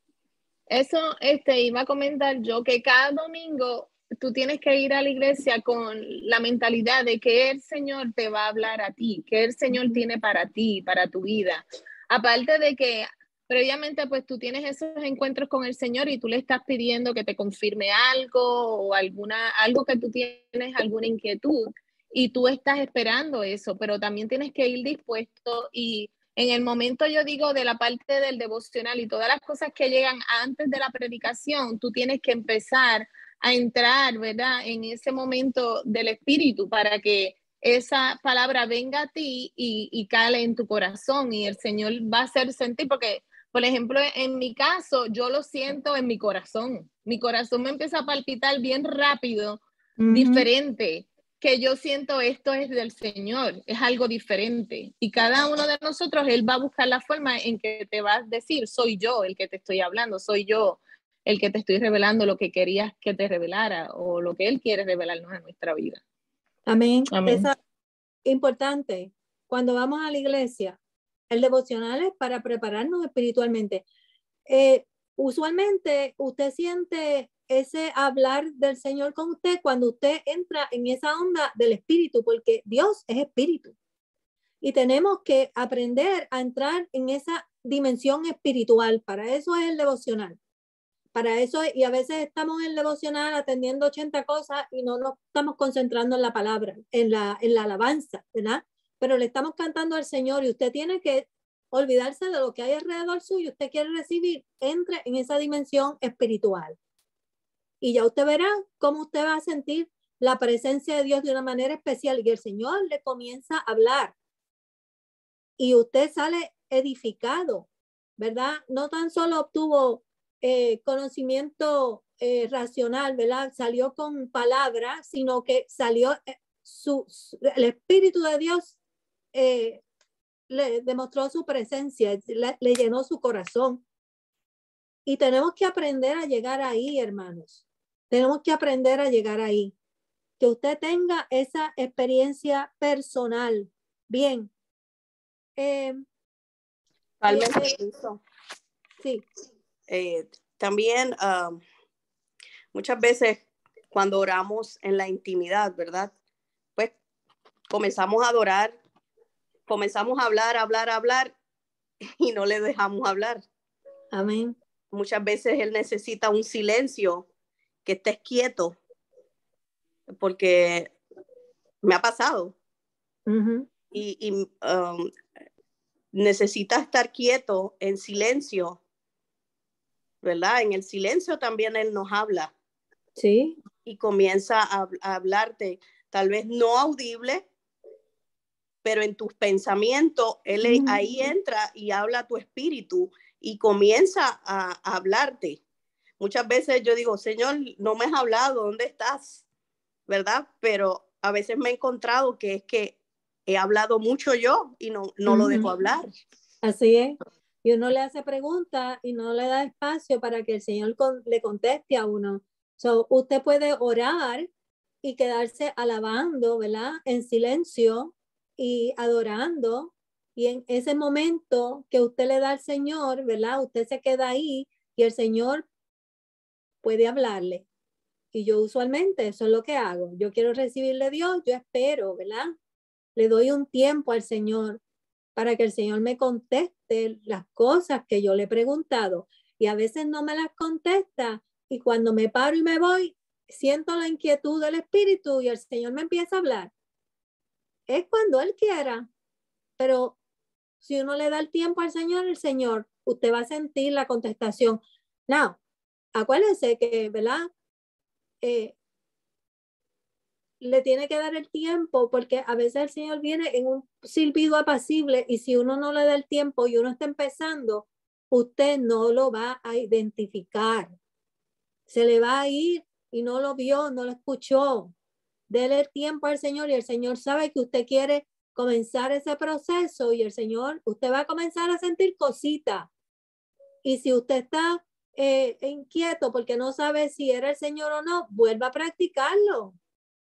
Eso iba a comentar yo, que cada domingo tú tienes que ir a la iglesia con la mentalidad de que el Señor te va a hablar a ti, que el Señor tiene para ti, para tu vida. Aparte de que previamente pues tú tienes esos encuentros con el Señor y tú le estás pidiendo que te confirme algo o algo que tú tienes, alguna inquietud y tú estás esperando eso, pero también tienes que ir dispuesto y en el momento, yo digo, de la parte del devocional y todas las cosas que llegan antes de la predicación, tú tienes que empezar a entrar, ¿verdad?, en ese momento del Espíritu para que esa palabra venga a ti y cale en tu corazón y el Señor va a hacer sentir, porque, por ejemplo, en mi caso, yo lo siento en mi corazón me empieza a palpitar bien rápido, diferente, que yo siento esto es del Señor, es algo diferente. Y cada uno de nosotros, Él va a buscar la forma en que te va a decir, soy yo el que te estoy hablando, soy yo el que te estoy revelando lo que querías que te revelara o lo que Él quiere revelarnos en nuestra vida. Amén. Amén. Eso es importante. Cuando vamos a la iglesia, el devocional es para prepararnos espiritualmente. Usualmente usted siente ese hablar del Señor con usted cuando usted entra en esa onda del espíritu, porque Dios es espíritu. Y tenemos que aprender a entrar en esa dimensión espiritual. Para eso es el devocional. Para eso, y a veces estamos en el devocional atendiendo 80 cosas y no nos estamos concentrando en la palabra, en la alabanza, ¿verdad? Pero le estamos cantando al Señor y usted tiene que olvidarse de lo que hay alrededor suyo. Usted quiere recibir, entre en esa dimensión espiritual. Y ya usted verá cómo usted va a sentir la presencia de Dios de una manera especial y el Señor le comienza a hablar. Y usted sale edificado, ¿verdad? No tan solo obtuvo conocimiento racional, ¿verdad? Salió con palabras, sino que salió el Espíritu de Dios le demostró su presencia, le llenó su corazón. Y tenemos que aprender a llegar ahí, hermanos. Tenemos que aprender a llegar ahí. Que usted tenga esa experiencia personal. Bien. Carmen, sí. También muchas veces cuando oramos en la intimidad, ¿verdad? Pues comenzamos a adorar, comenzamos a hablar y no le dejamos hablar. Amén. Muchas veces él necesita un silencio, que estés quieto, porque me ha pasado. Uh-huh. Y necesita estar quieto en silencio, ¿verdad? En el silencio también él nos habla. Sí. Y comienza a hablarte, tal vez no audible, pero en tus pensamientos, él ahí entra y habla a tu espíritu y comienza a hablarte. Muchas veces yo digo, Señor, no me has hablado, ¿dónde estás? ¿Verdad? Pero a veces me he encontrado que es que he hablado mucho yo y no lo dejo hablar. Así es. Y uno le hace preguntas y no le da espacio para que el Señor le conteste a uno. So, usted puede orar y quedarse alabando, ¿verdad? En silencio y adorando. Y en ese momento que usted le da al Señor, ¿verdad? Usted se queda ahí y el Señor puede hablarle. Y yo usualmente eso es lo que hago. Yo quiero recibirle a Dios, yo espero, ¿verdad? Le doy un tiempo al Señor para que el Señor me conteste las cosas que yo le he preguntado. Y a veces no me las contesta. Y cuando me paro y me voy, siento la inquietud del Espíritu y el Señor me empieza a hablar. Es cuando Él quiera. Pero si uno le da el tiempo al Señor, usted va a sentir la contestación. No, acuérdense que, ¿verdad? Le tiene que dar el tiempo porque a veces el Señor viene en un silbido apacible y si uno no le da el tiempo y uno está empezando, usted no lo va a identificar. Se le va a ir y no lo vio, no lo escuchó. Dele el tiempo al Señor y el Señor sabe que usted quiere comenzar ese proceso y el Señor, usted va a comenzar a sentir cositas. Y si usted está inquieto porque no sabe si era el Señor o no, vuelva a practicarlo.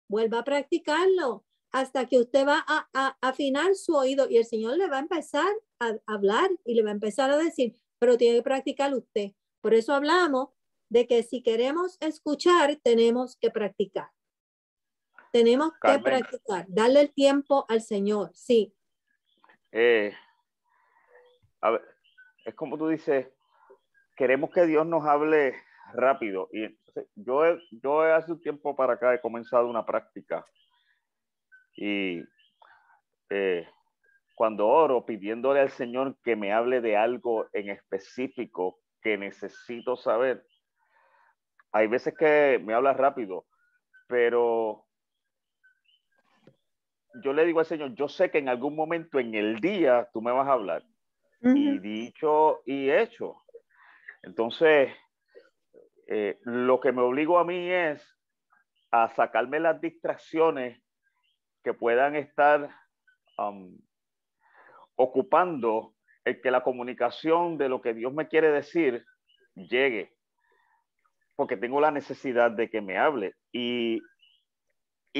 Vuelva a practicarlo hasta que usted va a afinar su oído y el Señor le va a empezar a hablar y le va a empezar a decir, pero tiene que practicar usted. Por eso hablamos de que si queremos escuchar, tenemos que practicar. Tenemos que practicar, darle el tiempo al Señor, sí. A ver, es como tú dices, queremos que Dios nos hable rápido. Y entonces, yo hace un tiempo para acá he comenzado una práctica. Y cuando oro pidiéndole al Señor que me hable de algo en específico que necesito saber, hay veces que me habla rápido, pero yo le digo al Señor, yo sé que en algún momento en el día tú me vas a hablar. Y dicho y hecho. Entonces, lo que me obligo a mí es a sacarme las distracciones que puedan estar ocupando el que la comunicación de lo que Dios me quiere decir llegue. porque tengo la necesidad de que me hable. Y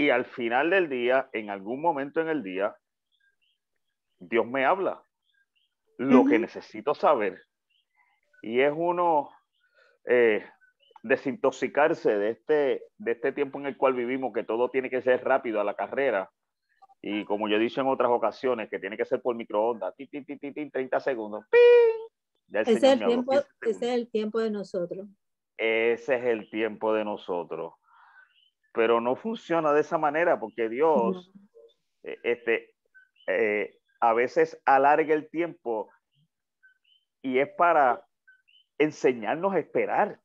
al final del día, en algún momento en el día, Dios me habla lo que necesito saber. Y es uno desintoxicarse de este tiempo en el cual vivimos, que todo tiene que ser rápido a la carrera. Y como yo he dicho en otras ocasiones, que tiene que ser por microondas, 30 segundos. ¡Ping! Ya el Ese Señor es el me habló, tiempo, 15 ese segundos. es el tiempo de nosotros. Ese es el tiempo de nosotros. Pero no funciona de esa manera, porque Dios a veces alarga el tiempo y es para enseñarnos a esperar,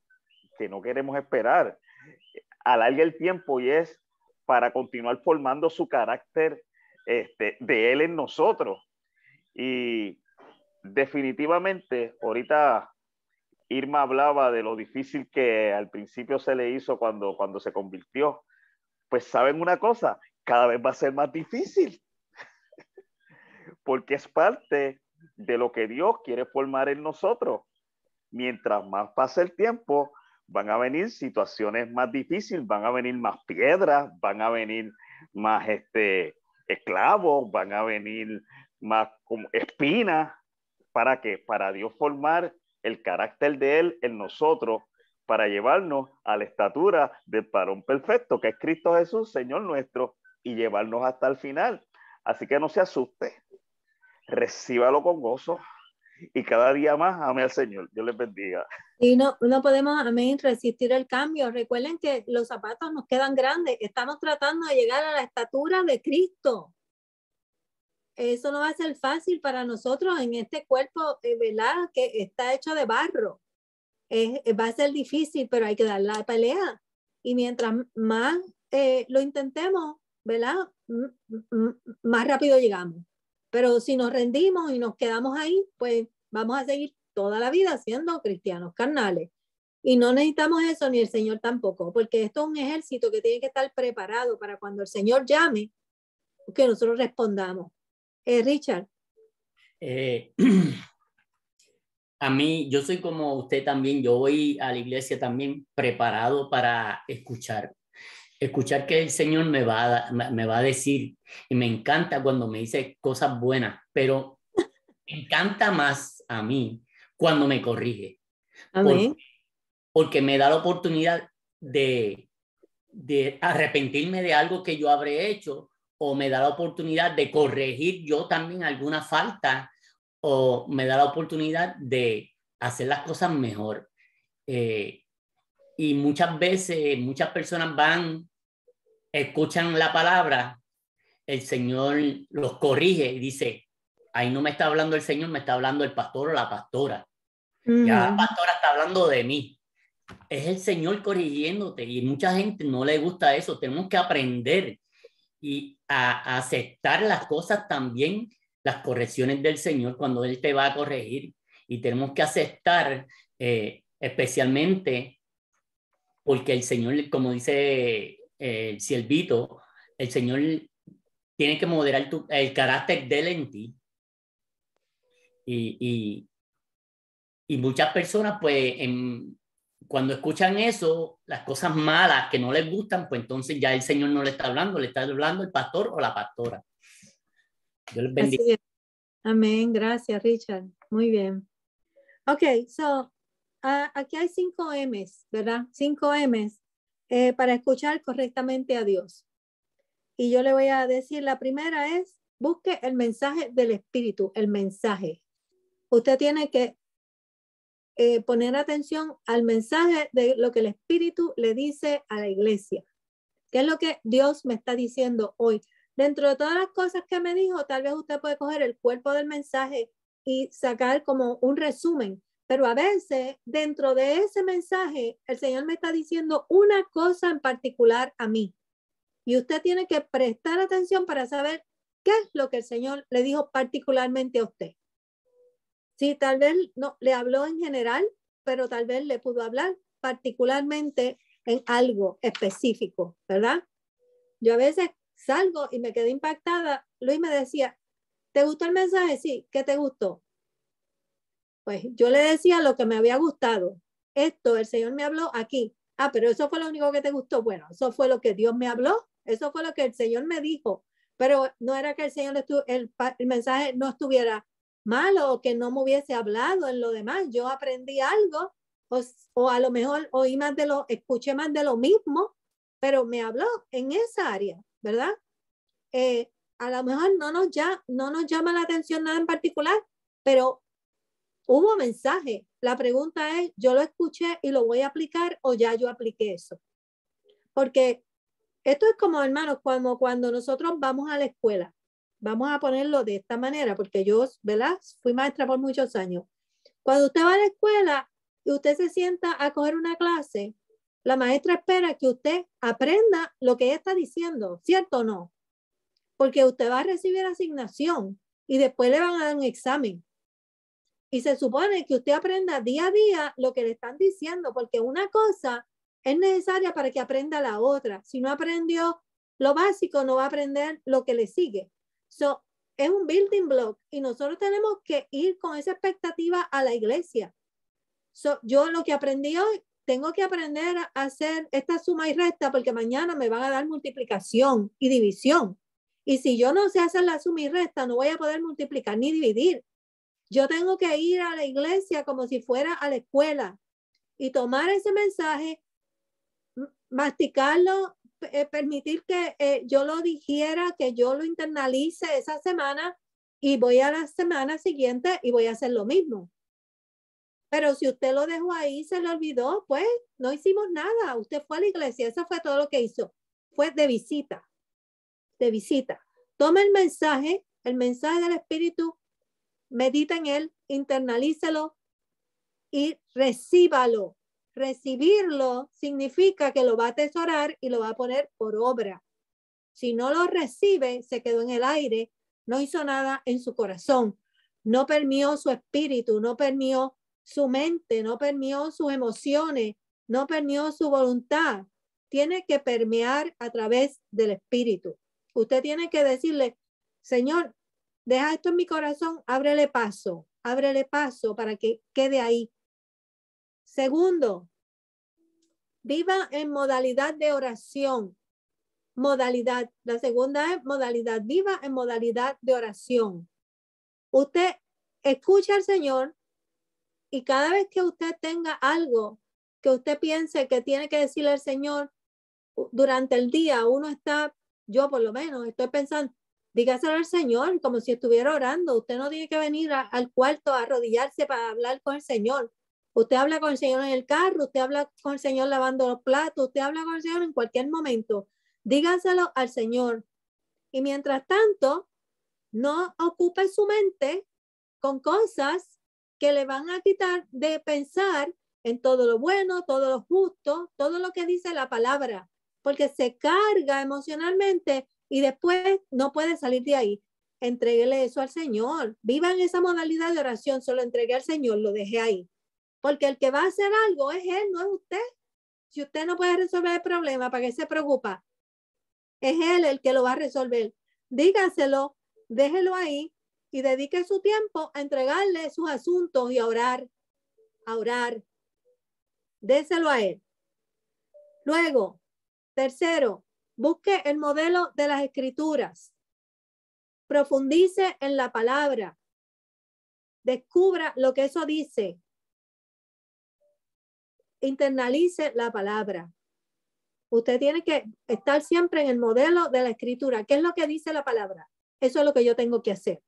que no queremos esperar. Alarga el tiempo y es para continuar formando su carácter de Él en nosotros. Y definitivamente, ahorita Irma hablaba de lo difícil que al principio se le hizo cuando se convirtió. Pues saben una cosa, cada vez va a ser más difícil, porque es parte de lo que Dios quiere formar en nosotros. Mientras más pase el tiempo, van a venir situaciones más difíciles, van a venir más piedras, van a venir más esclavos, van a venir más como espinas. ¿Para qué? Para Dios formar el carácter de Él en nosotros, para llevarnos a la estatura del varón perfecto, que es Cristo Jesús, Señor nuestro, y llevarnos hasta el final. Así que no se asuste, recíbalo con gozo y cada día más ame al Señor. Dios les bendiga. Y no podemos, amén, resistir el cambio. Recuerden que los zapatos nos quedan grandes. Estamos tratando de llegar a la estatura de Cristo. Eso no va a ser fácil para nosotros en este cuerpo, ¿verdad? Que está hecho de barro. Va a ser difícil, pero hay que dar la pelea. Y mientras más lo intentemos, ¿verdad? Más rápido llegamos. Pero si nos rendimos y nos quedamos ahí, pues vamos a seguir toda la vida siendo cristianos carnales. Y no necesitamos eso, ni el Señor tampoco, porque esto es un ejército que tiene que estar preparado para cuando el Señor llame, que nosotros respondamos. Richard. A mí, yo soy como usted también, yo voy a la iglesia también preparado para escuchar que el Señor me va a decir, y me encanta cuando me dice cosas buenas, pero me encanta más a mí cuando me corrige. Amén. Porque me da la oportunidad de arrepentirme de algo que yo habré hecho, o me da la oportunidad de corregir yo también alguna falta, o me da la oportunidad de hacer las cosas mejor. Y muchas veces, muchas personas escuchan la palabra, el Señor los corrige y dice, ahí no me está hablando el Señor, me está hablando el pastor o la pastora. Ya la pastora está hablando de mí. Es el Señor corrigiéndote, y mucha gente no le gusta eso. Tenemos que aprender y a aceptar las cosas también, las correcciones del Señor cuando Él te va a corregir, y tenemos que aceptar especialmente porque el Señor, como dice el siervito, el Señor tiene que moderar el carácter de Él en ti. Y muchas personas pues cuando escuchan eso, las cosas malas que no les gustan, pues entonces ya el Señor no le está hablando, le está hablando el pastor o la pastora. Dios les bendiga. Así es. Amén, gracias Richard, muy bien. Ok, aquí hay 5 M's, ¿verdad? 5 M's para escuchar correctamente a Dios. Y yo le voy a decir, la primera es, busque el mensaje del Espíritu, el mensaje. Usted tiene que poner atención al mensaje de lo que el Espíritu le dice a la iglesia. ¿Qué es lo que Dios me está diciendo hoy? Dentro de todas las cosas que me dijo, tal vez usted puede coger el cuerpo del mensaje y sacar como un resumen. Pero a veces, dentro de ese mensaje, el Señor me está diciendo una cosa en particular a mí. Y usted tiene que prestar atención para saber qué es lo que el Señor le dijo particularmente a usted. Sí, tal vez no le habló en general, pero tal vez le pudo hablar particularmente en algo específico, ¿verdad? Yo a veces salgo y me quedé impactada. Luis me decía, ¿te gustó el mensaje? Sí, ¿qué te gustó? Pues yo le decía lo que me había gustado. Esto, el Señor me habló aquí. Ah, pero eso fue lo único que te gustó. Bueno, eso fue lo que Dios me habló. Eso fue lo que el Señor me dijo. Pero no era que el Señor, el mensaje no estuviera malo o que no me hubiese hablado en lo demás. Yo aprendí algo o a lo mejor escuché más de lo mismo, pero me habló en esa área, ¿verdad? A lo mejor no nos llama la atención nada en particular, pero hubo mensaje. La pregunta es, ¿yo lo escuché y lo voy a aplicar o ya yo apliqué eso? Porque esto es como, hermanos, cuando nosotros vamos a la escuela. Vamos a ponerlo de esta manera, porque yo, ¿verdad? Fui maestra por muchos años. Cuando usted va a la escuela y usted se sienta a coger una clase, la maestra espera que usted aprenda lo que ella está diciendo, ¿cierto o no? Porque usted va a recibir asignación y después le van a dar un examen. Y se supone que usted aprenda día a día lo que le están diciendo, porque una cosa es necesaria para que aprenda la otra. Si no aprendió lo básico, no va a aprender lo que le sigue. So, es un building block y nosotros tenemos que ir con esa expectativa a la iglesia. So, yo lo que aprendí hoy, tengo que aprender a hacer esta suma y resta porque mañana me van a dar multiplicación y división. Y si yo no sé hacer la suma y resta, no voy a poder multiplicar ni dividir. Yo tengo que ir a la iglesia como si fuera a la escuela y tomar ese mensaje, masticarlo, permitir que yo lo digiera, que yo lo internalice esa semana y voy a la semana siguiente y voy a hacer lo mismo. Pero si usted lo dejó ahí, se le olvidó, pues no hicimos nada. Usted fue a la iglesia, eso fue todo lo que hizo. Fue de visita, de visita. Tome el mensaje del Espíritu, medita en él, internalícelo y recíbalo. Recibirlo significa que lo va a atesorar y lo va a poner por obra. Si no lo recibe, se quedó en el aire, no hizo nada en su corazón, no permeó su espíritu, no permeó su mente, no permeó sus emociones, no permeó su voluntad. Tiene que permear a través del espíritu. Usted tiene que decirle, Señor, deja esto en mi corazón, ábrele paso para que quede ahí. Segundo, viva en modalidad de oración. Modalidad. La segunda es modalidad. Viva en modalidad de oración. Usted escucha al Señor y cada vez que usted tenga algo que usted piense que tiene que decirle al Señor durante el día, yo por lo menos estoy pensando, dígaselo al Señor como si estuviera orando. Usted no tiene que venir al cuarto a arrodillarse para hablar con el Señor. Usted habla con el Señor en el carro, usted habla con el Señor lavando los platos, usted habla con el Señor en cualquier momento. Dígaselo al Señor. Y mientras tanto, no ocupe su mente con cosas que le van a quitar de pensar en todo lo bueno, todo lo justo, todo lo que dice la palabra, porque se carga emocionalmente y después no puede salir de ahí. Entréguele eso al Señor. Viva en esa modalidad de oración, solo entregué al Señor, lo dejé ahí. Porque el que va a hacer algo es Él, no es usted. Si usted no puede resolver el problema, ¿para qué se preocupa? Es Él el que lo va a resolver. Dígaselo, déjelo ahí y dedique su tiempo a entregarle sus asuntos y a orar. Déselo a Él. Luego, tercero, busque el modelo de las Escrituras. Profundice en la palabra. Descubra lo que eso dice. Internalice la palabra. Usted tiene que estar siempre en el modelo de la Escritura. ¿Qué es lo que dice la palabra? Eso es lo que yo tengo que hacer.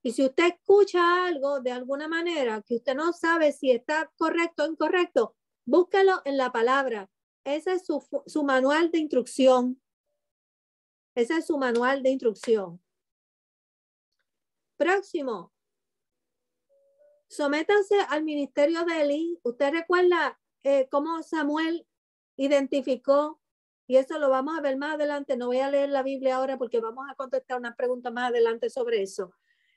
Y si usted escucha algo de alguna manera que usted no sabe si está correcto o incorrecto, búsquelo en la palabra. Ese es su manual de instrucción. Ese es su manual de instrucción. Próximo. Sométanse al ministerio de Elí. Usted recuerda cómo Samuel identificó, y eso lo vamos a ver más adelante. No voy a leer la Biblia ahora porque vamos a contestar una pregunta más adelante sobre eso.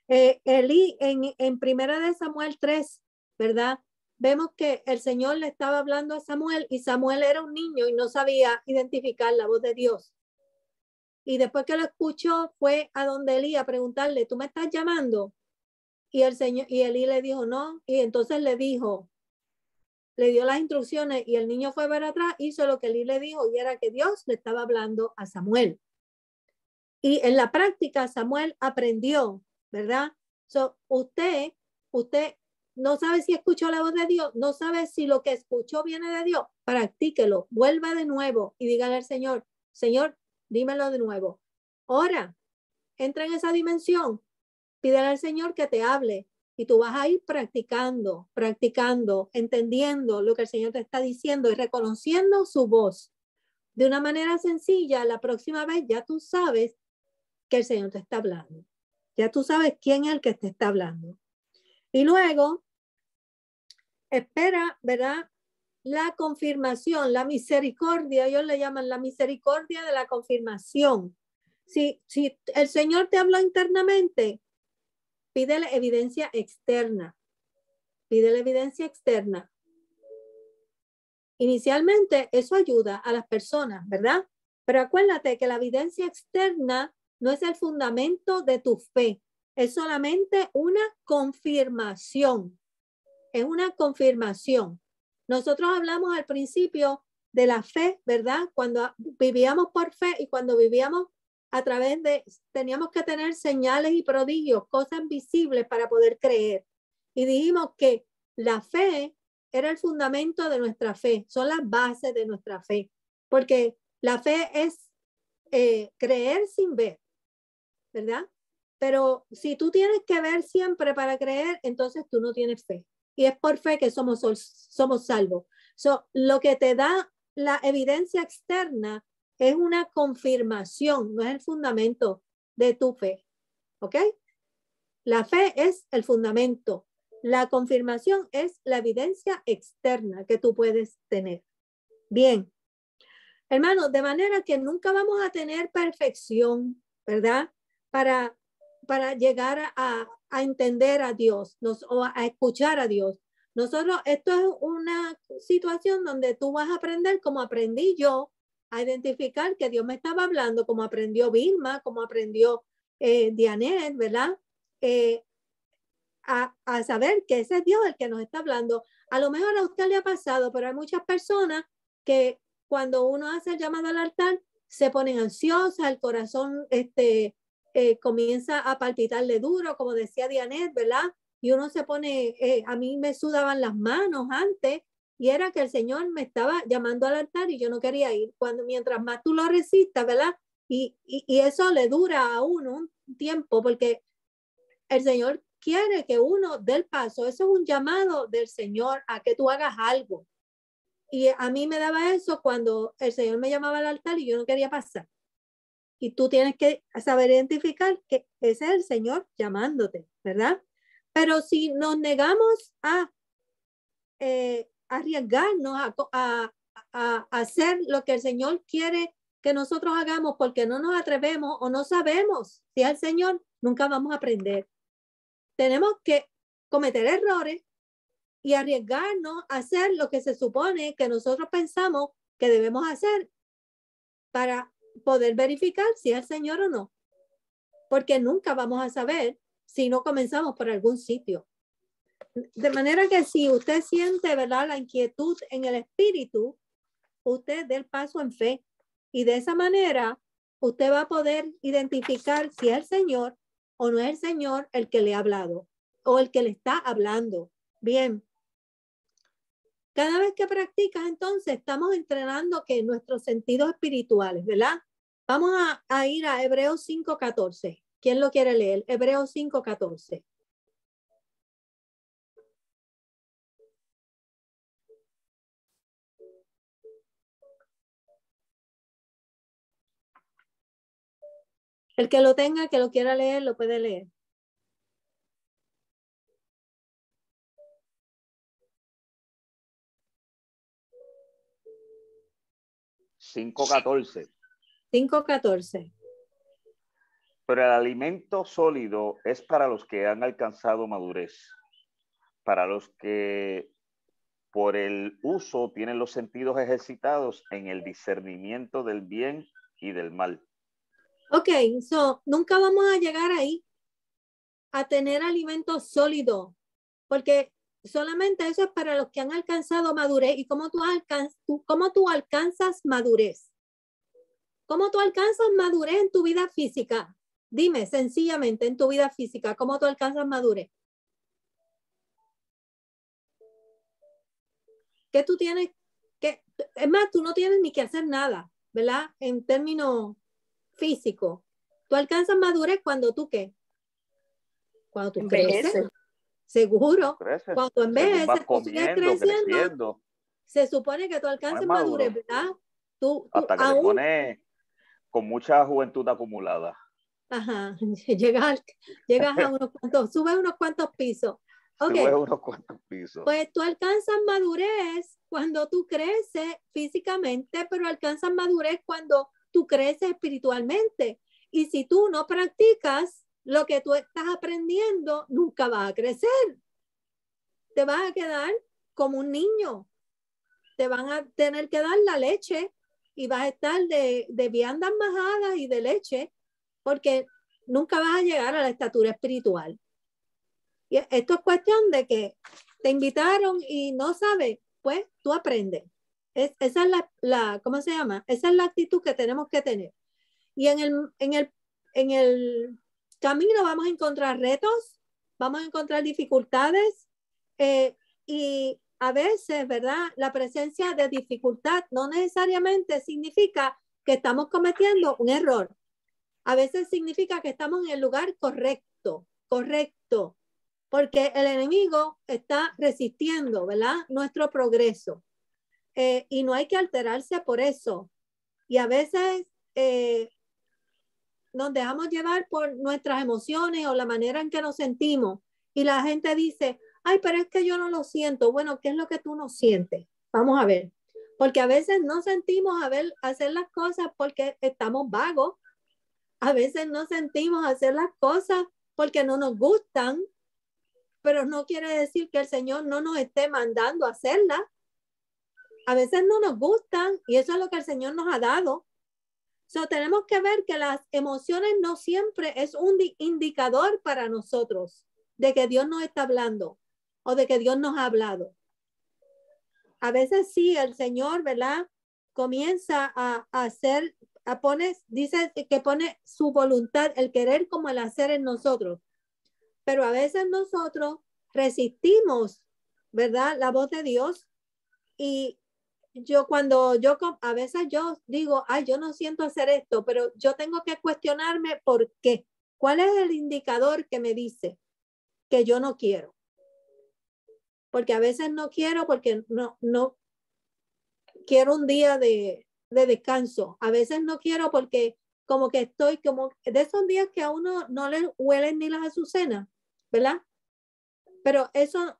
Elí en Primera de Samuel 3, ¿verdad? Vemos que el Señor le estaba hablando a Samuel y Samuel era un niño y no sabía identificar la voz de Dios. Y después que lo escuchó, fue a donde Elí a preguntarle, ¿tú me estás llamando? Y Elí le dijo, no. Y entonces le dijo, le dio las instrucciones y el niño fue para atrás, hizo lo que Eli le dijo y era que Dios le estaba hablando a Samuel. Y en la práctica Samuel aprendió, ¿verdad? So, usted no sabe si escuchó la voz de Dios, no sabe si lo que escuchó viene de Dios, practíquelo, vuelva de nuevo y dígale al Señor, Señor, dímelo de nuevo. Ora, entra en esa dimensión, pídele al Señor que te hable y tú vas a ir practicando, entendiendo lo que el Señor te está diciendo y reconociendo su voz. De una manera sencilla, la próxima vez ya tú sabes que el Señor te está hablando. Ya tú sabes quién es el que te está hablando. Y luego, espera, ¿verdad? La confirmación, la misericordia, ellos le llaman la misericordia de la confirmación. Si el Señor te habló internamente, pídele evidencia externa. Pídele evidencia externa. Inicialmente, eso ayuda a las personas, ¿verdad? Pero acuérdate que la evidencia externa no es el fundamento de tu fe. Es solamente una confirmación. Es una confirmación. Nosotros hablamos al principio de la fe, ¿verdad? Cuando vivíamos por fe y cuando vivíamos a través de, teníamos que tener señales y prodigios, cosas visibles para poder creer. Y dijimos que la fe era el fundamento de nuestra fe, son las bases de nuestra fe, porque la fe es creer sin ver, ¿verdad? Pero si tú tienes que ver siempre para creer, entonces tú no tienes fe. Y es por fe que somos salvos. So, lo que te da la evidencia externa es una confirmación, no es el fundamento de tu fe. ¿Ok? La fe es el fundamento. La confirmación es la evidencia externa que tú puedes tener. Bien. Hermanos, de manera que nunca vamos a tener perfección, ¿verdad? Para llegar a entender a Dios o a escuchar a Dios. Nosotros, esto es una situación donde tú vas a aprender como aprendí yo a identificar que Dios me estaba hablando, como aprendió Vilma, como aprendió Dianet, ¿verdad? A saber que ese es Dios el que nos está hablando. A lo mejor a usted le ha pasado, pero hay muchas personas que cuando uno hace el llamado al altar se ponen ansiosas, el corazón comienza a palpitarle duro, como decía Dianet, ¿verdad? Y uno se pone, a mí me sudaban las manos antes y era que el Señor me estaba llamando al altar y yo no quería ir. Mientras más tú lo resistas, ¿verdad? Y eso le dura a uno un tiempo porque el Señor quiere que uno dé el paso. Eso es un llamado del Señor a que tú hagas algo. Y a mí me daba eso cuando el Señor me llamaba al altar y yo no quería pasar. Y tú tienes que saber identificar que ese es el Señor llamándote, ¿verdad? Pero si nos negamos a arriesgarnos a hacer lo que el Señor quiere que nosotros hagamos porque no nos atrevemos o no sabemos si es el Señor, nunca vamos a aprender. Tenemos que cometer errores y arriesgarnos a hacer lo que se supone que nosotros pensamos que debemos hacer para poder verificar si es el Señor o no. Porque nunca vamos a saber si no comenzamos por algún sitio. De manera que si usted siente, ¿verdad?, la inquietud en el espíritu, usted dé el paso en fe. Y de esa manera, usted va a poder identificar si es el Señor o no es el Señor el que le ha hablado o el que le está hablando. Bien. Cada vez que practicas, entonces, estamos entrenando que nuestros sentidos espirituales, ¿verdad? Vamos a ir a Hebreos 5:14. ¿Quién lo quiere leer? Hebreos 5:14. El que lo tenga, que lo quiera leer, lo puede leer. $5.14. 5:14. Pero el alimento sólido es para los que han alcanzado madurez, para los que por el uso tienen los sentidos ejercitados en el discernimiento del bien y del mal. Ok, nunca vamos a llegar ahí a tener alimento sólido, porque solamente eso es para los que han alcanzado madurez. ¿Y cómo tú alcanzas madurez? ¿Cómo tú alcanzas madurez en tu vida física? Dime, sencillamente, en tu vida física, ¿cómo tú alcanzas madurez? ¿Qué tú tienes que? Es más, tú no tienes ni que hacer nada, ¿verdad? En términos físicos. Tú alcanzas madurez cuando tú, ¿qué? Cuando tú creces. Seguro. Creces, cuando envejeces, vas tú sigues comiendo, creciendo, creciendo, se supone que tú alcances maduro, madurez, ¿verdad? Tú hasta que te aún, pones con mucha juventud acumulada. ajá, llegas a unos cuantos, subes unos cuantos pisos. Ok, Subes unos cuantos pisos. pues tú alcanzas madurez cuando tú creces físicamente, pero alcanzas madurez cuando tú creces espiritualmente. Y si tú no practicas lo que tú estás aprendiendo, nunca vas a crecer. Te vas a quedar como un niño. Te van a tener que dar la leche y vas a estar de viandas majadas y de leche, porque nunca vas a llegar a la estatura espiritual. Y esto es cuestión de que te invitaron y no sabes, pues tú aprendes. Esa es la, ¿cómo se llama? Esa es la actitud que tenemos que tener. Y en el camino vamos a encontrar retos, vamos a encontrar dificultades, y a veces, ¿verdad? La presencia de dificultad no necesariamente significa que estamos cometiendo un error. A veces significa que estamos en el lugar correcto, porque el enemigo está resistiendo, ¿verdad? Nuestro progreso. Y no hay que alterarse por eso. Y a veces nos dejamos llevar por nuestras emociones o la manera en que nos sentimos. Y la gente dice, ay, pero es que yo no lo siento. Bueno, ¿qué es lo que tú no sientes? Vamos a ver. Porque a veces no sentimos hacer las cosas porque estamos vagos. A veces no sentimos hacer las cosas porque no nos gustan, pero no quiere decir que el Señor no nos esté mandando a hacerlas. A veces no nos gustan y eso es lo que el Señor nos ha dado. So, tenemos que ver que las emociones no siempre es un indicador para nosotros de que Dios nos está hablando o de que Dios nos ha hablado. A veces sí, el Señor, ¿verdad? Comienza a hacer, dice que pone su voluntad, el querer como el hacer en nosotros. Pero a veces nosotros resistimos, ¿verdad? La voz de Dios. Y a veces yo digo, ay, yo no siento hacer esto, pero yo tengo que cuestionarme por qué. ¿Cuál es el indicador que me dice que yo no quiero? Porque a veces no quiero porque no quiero un día de descanso. A veces no quiero porque como que estoy como de esos días que a uno no le huelen ni las azucenas, ¿verdad? Pero eso,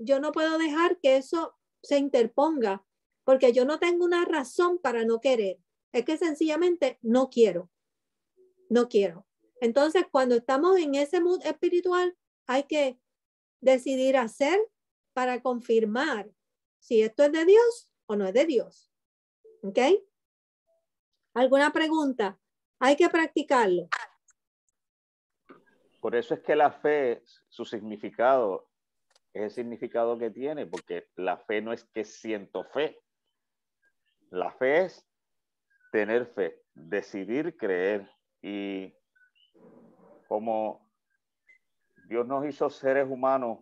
yo no puedo dejar que eso se interponga porque yo no tengo una razón para no querer. Es que sencillamente no quiero. Entonces, cuando estamos en ese mood espiritual, hay que decidir hacer para confirmar si esto es de Dios o no es de Dios. ¿Ok? ¿Alguna pregunta? Hay que practicarlo. Por eso es que la fe, su significado, es el significado que tiene, porque la fe no es que siento fe. La fe es tener fe, decidir creer. Y como Dios nos hizo seres humanos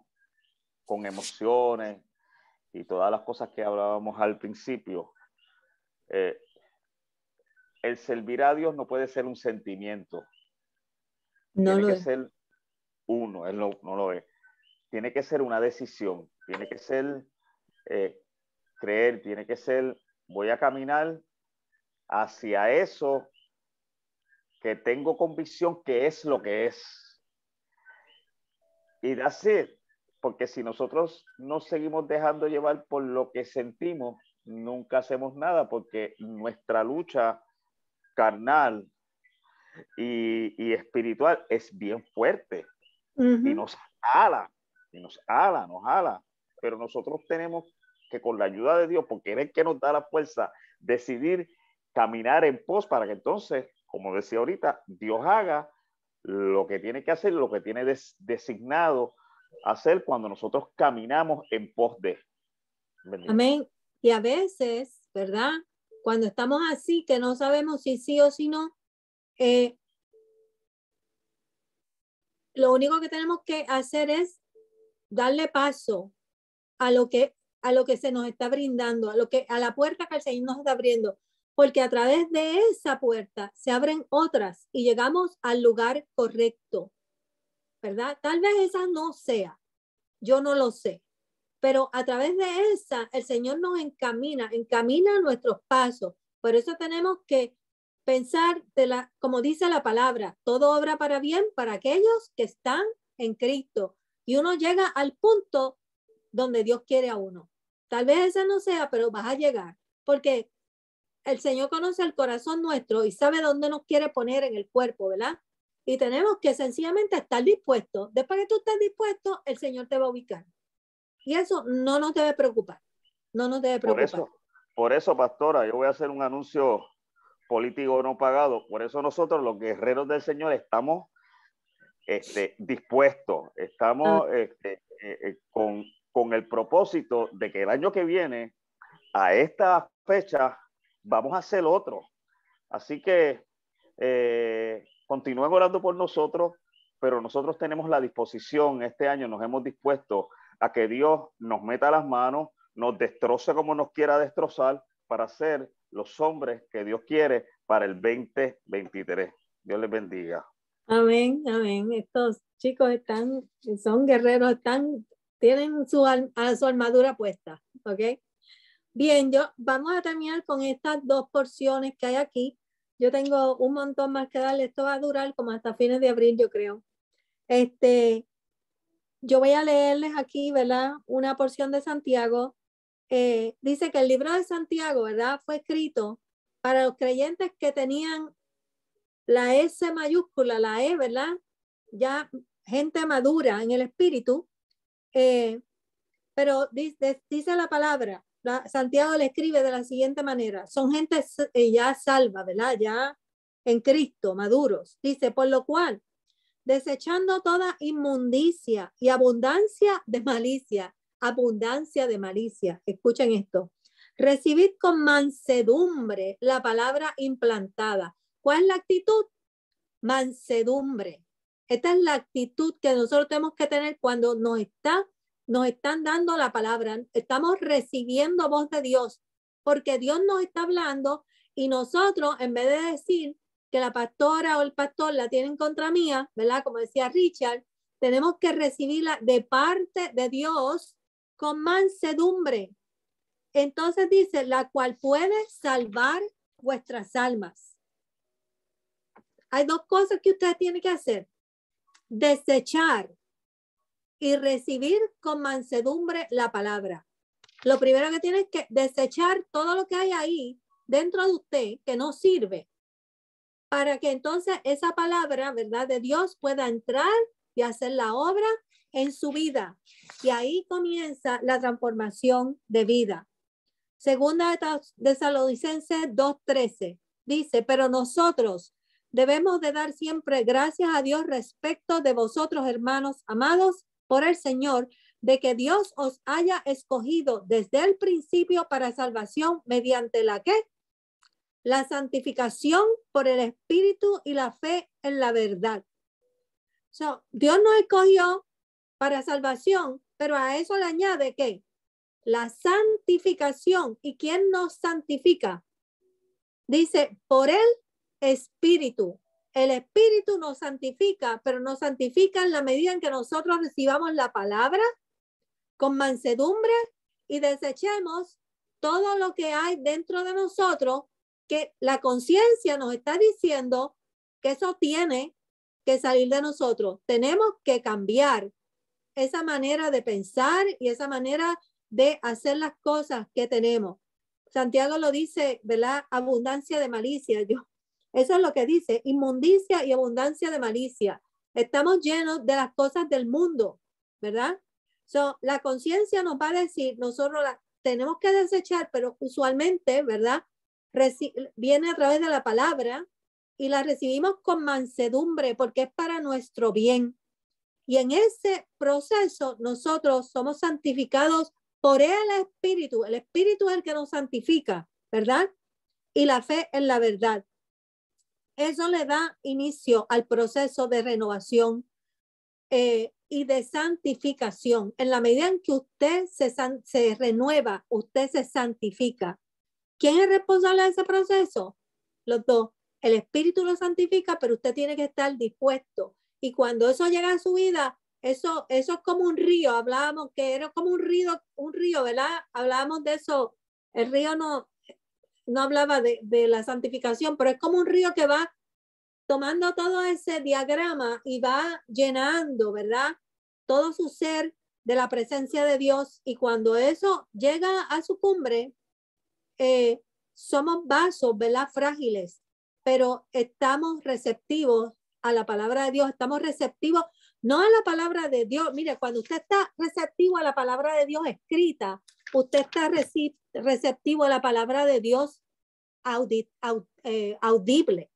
con emociones y todas las cosas que hablábamos al principio, el servir a Dios no puede ser un sentimiento. No tiene lo que es. ser uno, él no lo es. Tiene que ser una decisión, tiene que ser creer, tiene que ser, voy a caminar hacia eso que tengo convicción que es lo que es. Y that's it. Porque si nosotros nos seguimos dejando llevar por lo que sentimos, nunca hacemos nada, porque nuestra lucha carnal y espiritual es bien fuerte. Y nos jala, nos jala. Pero nosotros tenemos que, con la ayuda de Dios, porque Él es el que nos da la fuerza, decidir caminar en pos para que entonces, como decía ahorita, Dios haga lo que tiene que hacer, lo que tiene designado hacer cuando nosotros caminamos en pos de. Bendiga. Amén. Y a veces, ¿verdad? Cuando estamos así, que no sabemos si sí o si no, lo único que tenemos que hacer es darle paso a lo que se nos está brindando, a la puerta que el Señor nos está abriendo, porque a través de esa puerta se abren otras y llegamos al lugar correcto, ¿verdad? Tal vez esa no sea, yo no lo sé, pero a través de esa el Señor nos encamina nuestros pasos. Por eso tenemos que pensar como dice la palabra, todo obra para bien para aquellos que están en Cristo, y uno llega al punto donde Dios quiere a uno. Tal vez esa no sea, pero vas a llegar, porque el Señor conoce el corazón nuestro y sabe dónde nos quiere poner en el cuerpo, ¿verdad? Y tenemos que sencillamente estar dispuestos. Después que tú estés dispuesto, el Señor te va a ubicar. Y eso no nos debe preocupar. No nos debe preocupar. Por eso, pastora, yo voy a hacer un anuncio político no pagado. Por eso nosotros, los guerreros del Señor, estamos dispuestos. Estamos con el propósito de que el año que viene, a esta fecha, vamos a hacer otro. Así que continúen orando por nosotros, pero nosotros tenemos la disposición, este año nos hemos dispuesto a que Dios nos meta las manos, nos destroce como nos quiera destrozar, para ser los hombres que Dios quiere para el 2023. Dios les bendiga. Amén, amén. Estos chicos son guerreros, tienen su armadura puesta, ¿ok? Bien, vamos a terminar con estas dos porciones que hay aquí. Yo tengo un montón más que darle. Esto va a durar como hasta fines de abril, yo creo. Yo voy a leerles aquí, ¿verdad? Una porción de Santiago. Dice que el libro de Santiago, ¿verdad? Fue escrito para los creyentes que tenían la S mayúscula, la E, ¿verdad? Ya gente madura en el espíritu. Pero dice la palabra, Santiago le escribe de la siguiente manera: son gente ya salva, ¿verdad? Ya en Cristo, maduros. Dice, por lo cual, desechando toda inmundicia y abundancia de malicia, escuchen esto, recibid con mansedumbre la palabra implantada. ¿Cuál es la actitud? Mansedumbre. Esta es la actitud que nosotros tenemos que tener cuando nos están dando la palabra. Estamos recibiendo voz de Dios, porque Dios nos está hablando, y nosotros, en vez de decir que la pastora o el pastor la tienen contra mía, ¿verdad? Como decía Richard, tenemos que recibirla de parte de Dios con mansedumbre. Entonces dice, la cual puede salvar vuestras almas. Hay dos cosas que ustedes tienen que hacer: desechar y recibir con mansedumbre la palabra. Lo primero que tienes que desechar todo lo que hay ahí dentro de usted que no sirve, para que entonces esa palabra, ¿verdad?, de Dios pueda entrar y hacer la obra en su vida. Y ahí comienza la transformación de vida. Segunda de Tesalonicenses 2:13 dice, pero nosotros debemos de dar siempre gracias a Dios respecto de vosotros, hermanos amados por el Señor, de que Dios os haya escogido desde el principio para salvación, mediante la que la santificación por el Espíritu y la fe en la verdad. Dios nos escogió para salvación, pero a eso le añade que la santificación. ¿Y quién nos santifica? Dice, por el Espíritu. El Espíritu nos santifica, pero nos santifica en la medida en que nosotros recibamos la palabra con mansedumbre y desechemos todo lo que hay dentro de nosotros, que la conciencia nos está diciendo que eso tiene que salir de nosotros. Tenemos que cambiar esa manera de pensar y esa manera de hacer las cosas que tenemos. Santiago lo dice, ¿verdad? Abundancia de malicia. Eso es lo que dice, inmundicia y abundancia de malicia. Estamos llenos de las cosas del mundo, ¿verdad? La conciencia nos va a decir, nosotros la tenemos que desechar, pero usualmente, ¿verdad? Viene a través de la palabra y la recibimos con mansedumbre porque es para nuestro bien. Y en ese proceso nosotros somos santificados por el Espíritu. El Espíritu es el que nos santifica, ¿verdad? Y la fe en la verdad. Eso le da inicio al proceso de renovación y de santificación. En la medida en que usted se renueva, usted se santifica. ¿Quién es responsable de ese proceso? Los dos. El Espíritu lo santifica, pero usted tiene que estar dispuesto. Y cuando eso llega a su vida, eso es como un río. Hablábamos que era como un río, ¿verdad? Hablábamos de eso. El río no hablaba de la santificación, pero es como un río que va tomando todo ese diagrama y va llenando, ¿verdad? Todo su ser de la presencia de Dios. Y cuando eso llega a su cumbre, somos vasos, ¿verdad? Frágiles, pero estamos receptivos a la palabra de Dios, estamos receptivos no a la palabra de Dios. Mire, cuando usted está receptivo a la palabra de Dios escrita, usted está receptivo a la palabra de Dios audible.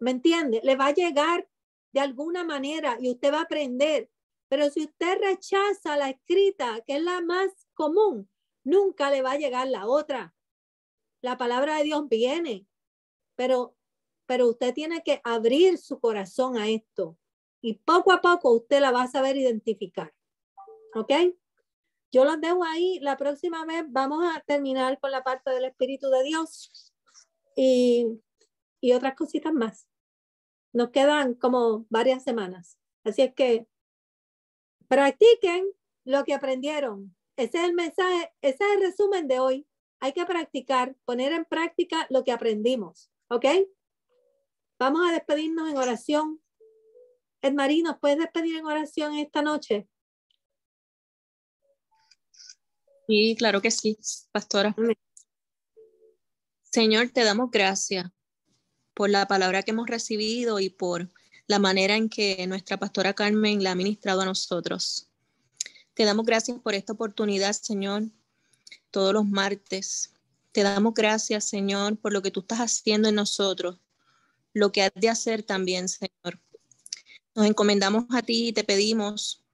¿Me entiende? Le va a llegar de alguna manera y usted va a aprender. Pero si usted rechaza la escrita, que es la más común, nunca le va a llegar la otra. La palabra de Dios viene, pero usted tiene que abrir su corazón a esto. Y poco a poco usted la va a saber identificar. ¿Ok? Yo los dejo ahí. La próxima vez vamos a terminar con la parte del Espíritu de Dios y otras cositas más. Nos quedan como varias semanas. Así es que practiquen lo que aprendieron. Ese es el mensaje, ese es el resumen de hoy. Hay que practicar, poner en práctica lo que aprendimos. ¿Ok? Vamos a despedirnos en oración. Edmarí, ¿nos puedes despedir en oración esta noche? Sí, claro que sí, pastora. Amén. Señor, te damos gracias por la palabra que hemos recibido y por la manera en que nuestra pastora Carmen la ha ministrado a nosotros. Te damos gracias por esta oportunidad, Señor, todos los martes. Te damos gracias, Señor, por lo que tú estás haciendo en nosotros, lo que has de hacer también, Señor. Nos encomendamos a ti y te pedimos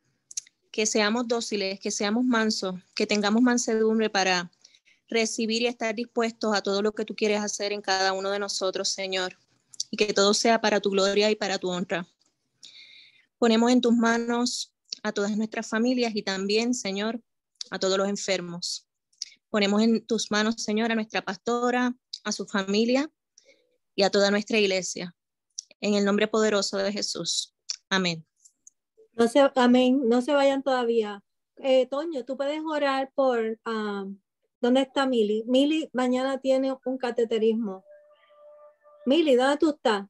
que seamos dóciles, que seamos mansos, que tengamos mansedumbre para recibir y estar dispuestos a todo lo que tú quieres hacer en cada uno de nosotros, Señor, y que todo sea para tu gloria y para tu honra. Ponemos en tus manos a todas nuestras familias y también, Señor, a todos los enfermos. Ponemos en tus manos, Señor, a nuestra pastora, a su familia y a toda nuestra iglesia. En el nombre poderoso de Jesús. Amén. Amén. No se vayan todavía. Toño, tú puedes orar por... ¿dónde está Mili? Mili mañana tiene un cateterismo. Mili, ¿dónde tú estás?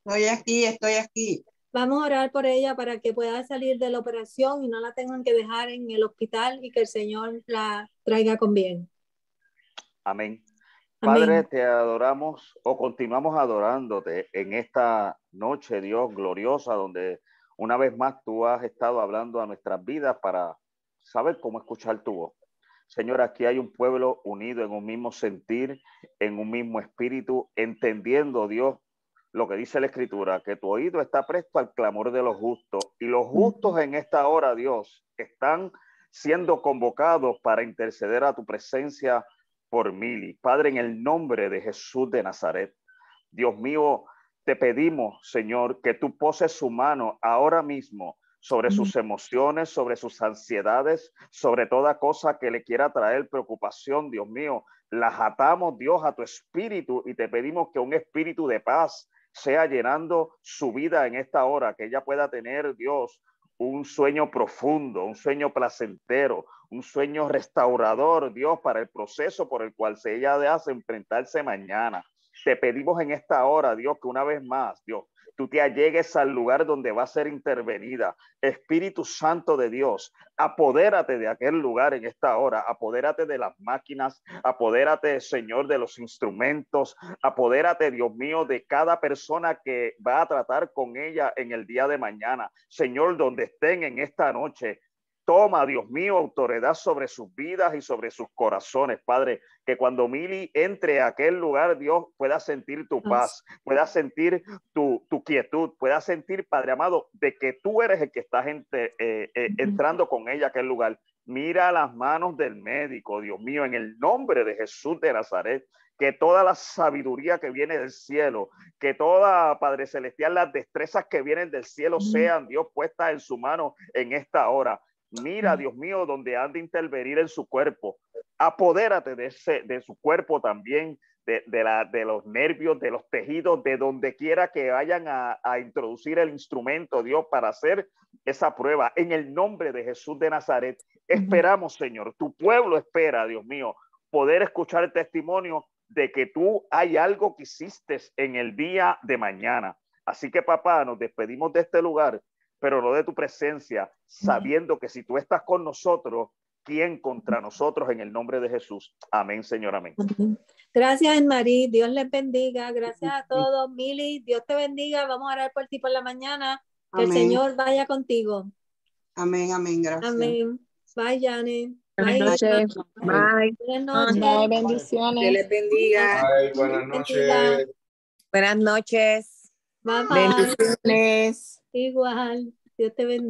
Estoy aquí. Vamos a orar por ella para que pueda salir de la operación y no la tengan que dejar en el hospital y que el Señor la traiga con bien. Amén. Amén. Padre, te adoramos o continuamos adorándote en esta noche, Dios, gloriosa, donde una vez más tú has estado hablando a nuestras vidas para saber cómo escuchar tu voz. Señor, aquí hay un pueblo unido en un mismo sentir, en un mismo espíritu, entendiendo, Dios, lo que dice la Escritura, que tu oído está presto al clamor de los justos. Y los justos en esta hora, Dios, están siendo convocados para interceder a tu presencia por Mili. Padre, en el nombre de Jesús de Nazaret, Dios mío, te pedimos, Señor, que tú poses su mano ahora mismo sobre sus emociones, sobre sus ansiedades, sobre toda cosa que le quiera traer preocupación, Dios mío. Las atamos, Dios, a tu espíritu y te pedimos que un espíritu de paz sea llenando su vida en esta hora, que ella pueda tener, Dios, un sueño profundo, un sueño placentero, un sueño restaurador, Dios, para el proceso por el cual ella hace enfrentarse mañana. Te pedimos en esta hora, Dios, que una vez más, Dios, tú te allegues al lugar donde va a ser intervenida. Espíritu Santo de Dios, apodérate de aquel lugar en esta hora, apodérate de las máquinas, apodérate, Señor, de los instrumentos, apodérate, Dios mío, de cada persona que va a tratar con ella en el día de mañana. Señor, donde estén en esta noche, Toma, Dios mío, autoridad sobre sus vidas y sobre sus corazones, Padre, que cuando Mili entre a aquel lugar, Dios, pueda sentir tu paz, pueda sentir tu quietud, pueda sentir, Padre amado, de que tú eres el que estás entrando con ella a aquel lugar. Mira las manos del médico, Dios mío, en el nombre de Jesús de Nazaret, que toda la sabiduría que viene del cielo, que toda, Padre Celestial, las destrezas que vienen del cielo sean, Dios, puestas en su mano en esta hora. Mira, Dios mío, donde han de intervenir en su cuerpo. Apodérate de su cuerpo también, de los nervios, de los tejidos, de donde quiera que vayan a introducir el instrumento, Dios, para hacer esa prueba. En el nombre de Jesús de Nazaret, esperamos, Señor, tu pueblo espera, Dios mío, poder escuchar el testimonio de que tú hay algo que hiciste en el día de mañana. Así que, papá, nos despedimos de este lugar, pero no de tu presencia, sabiendo que si tú estás con nosotros, ¿quién contra nosotros? En el nombre de Jesús. Amén, Señor, amén. Gracias, Marí. Dios les bendiga. Gracias a todos. Mili, Dios te bendiga. Vamos a orar por ti por la mañana. Que Amén. el Señor vaya contigo. Amén, amén, gracias. Amén. Bye, Janet. Buenas Bye. noches. Bye. Buenas noches. Bye, bendiciones. Que les bendiga. Ay, buenas noches. Buenas noches. Bye, bye. Bendiciones. Igual. Dios te bendiga.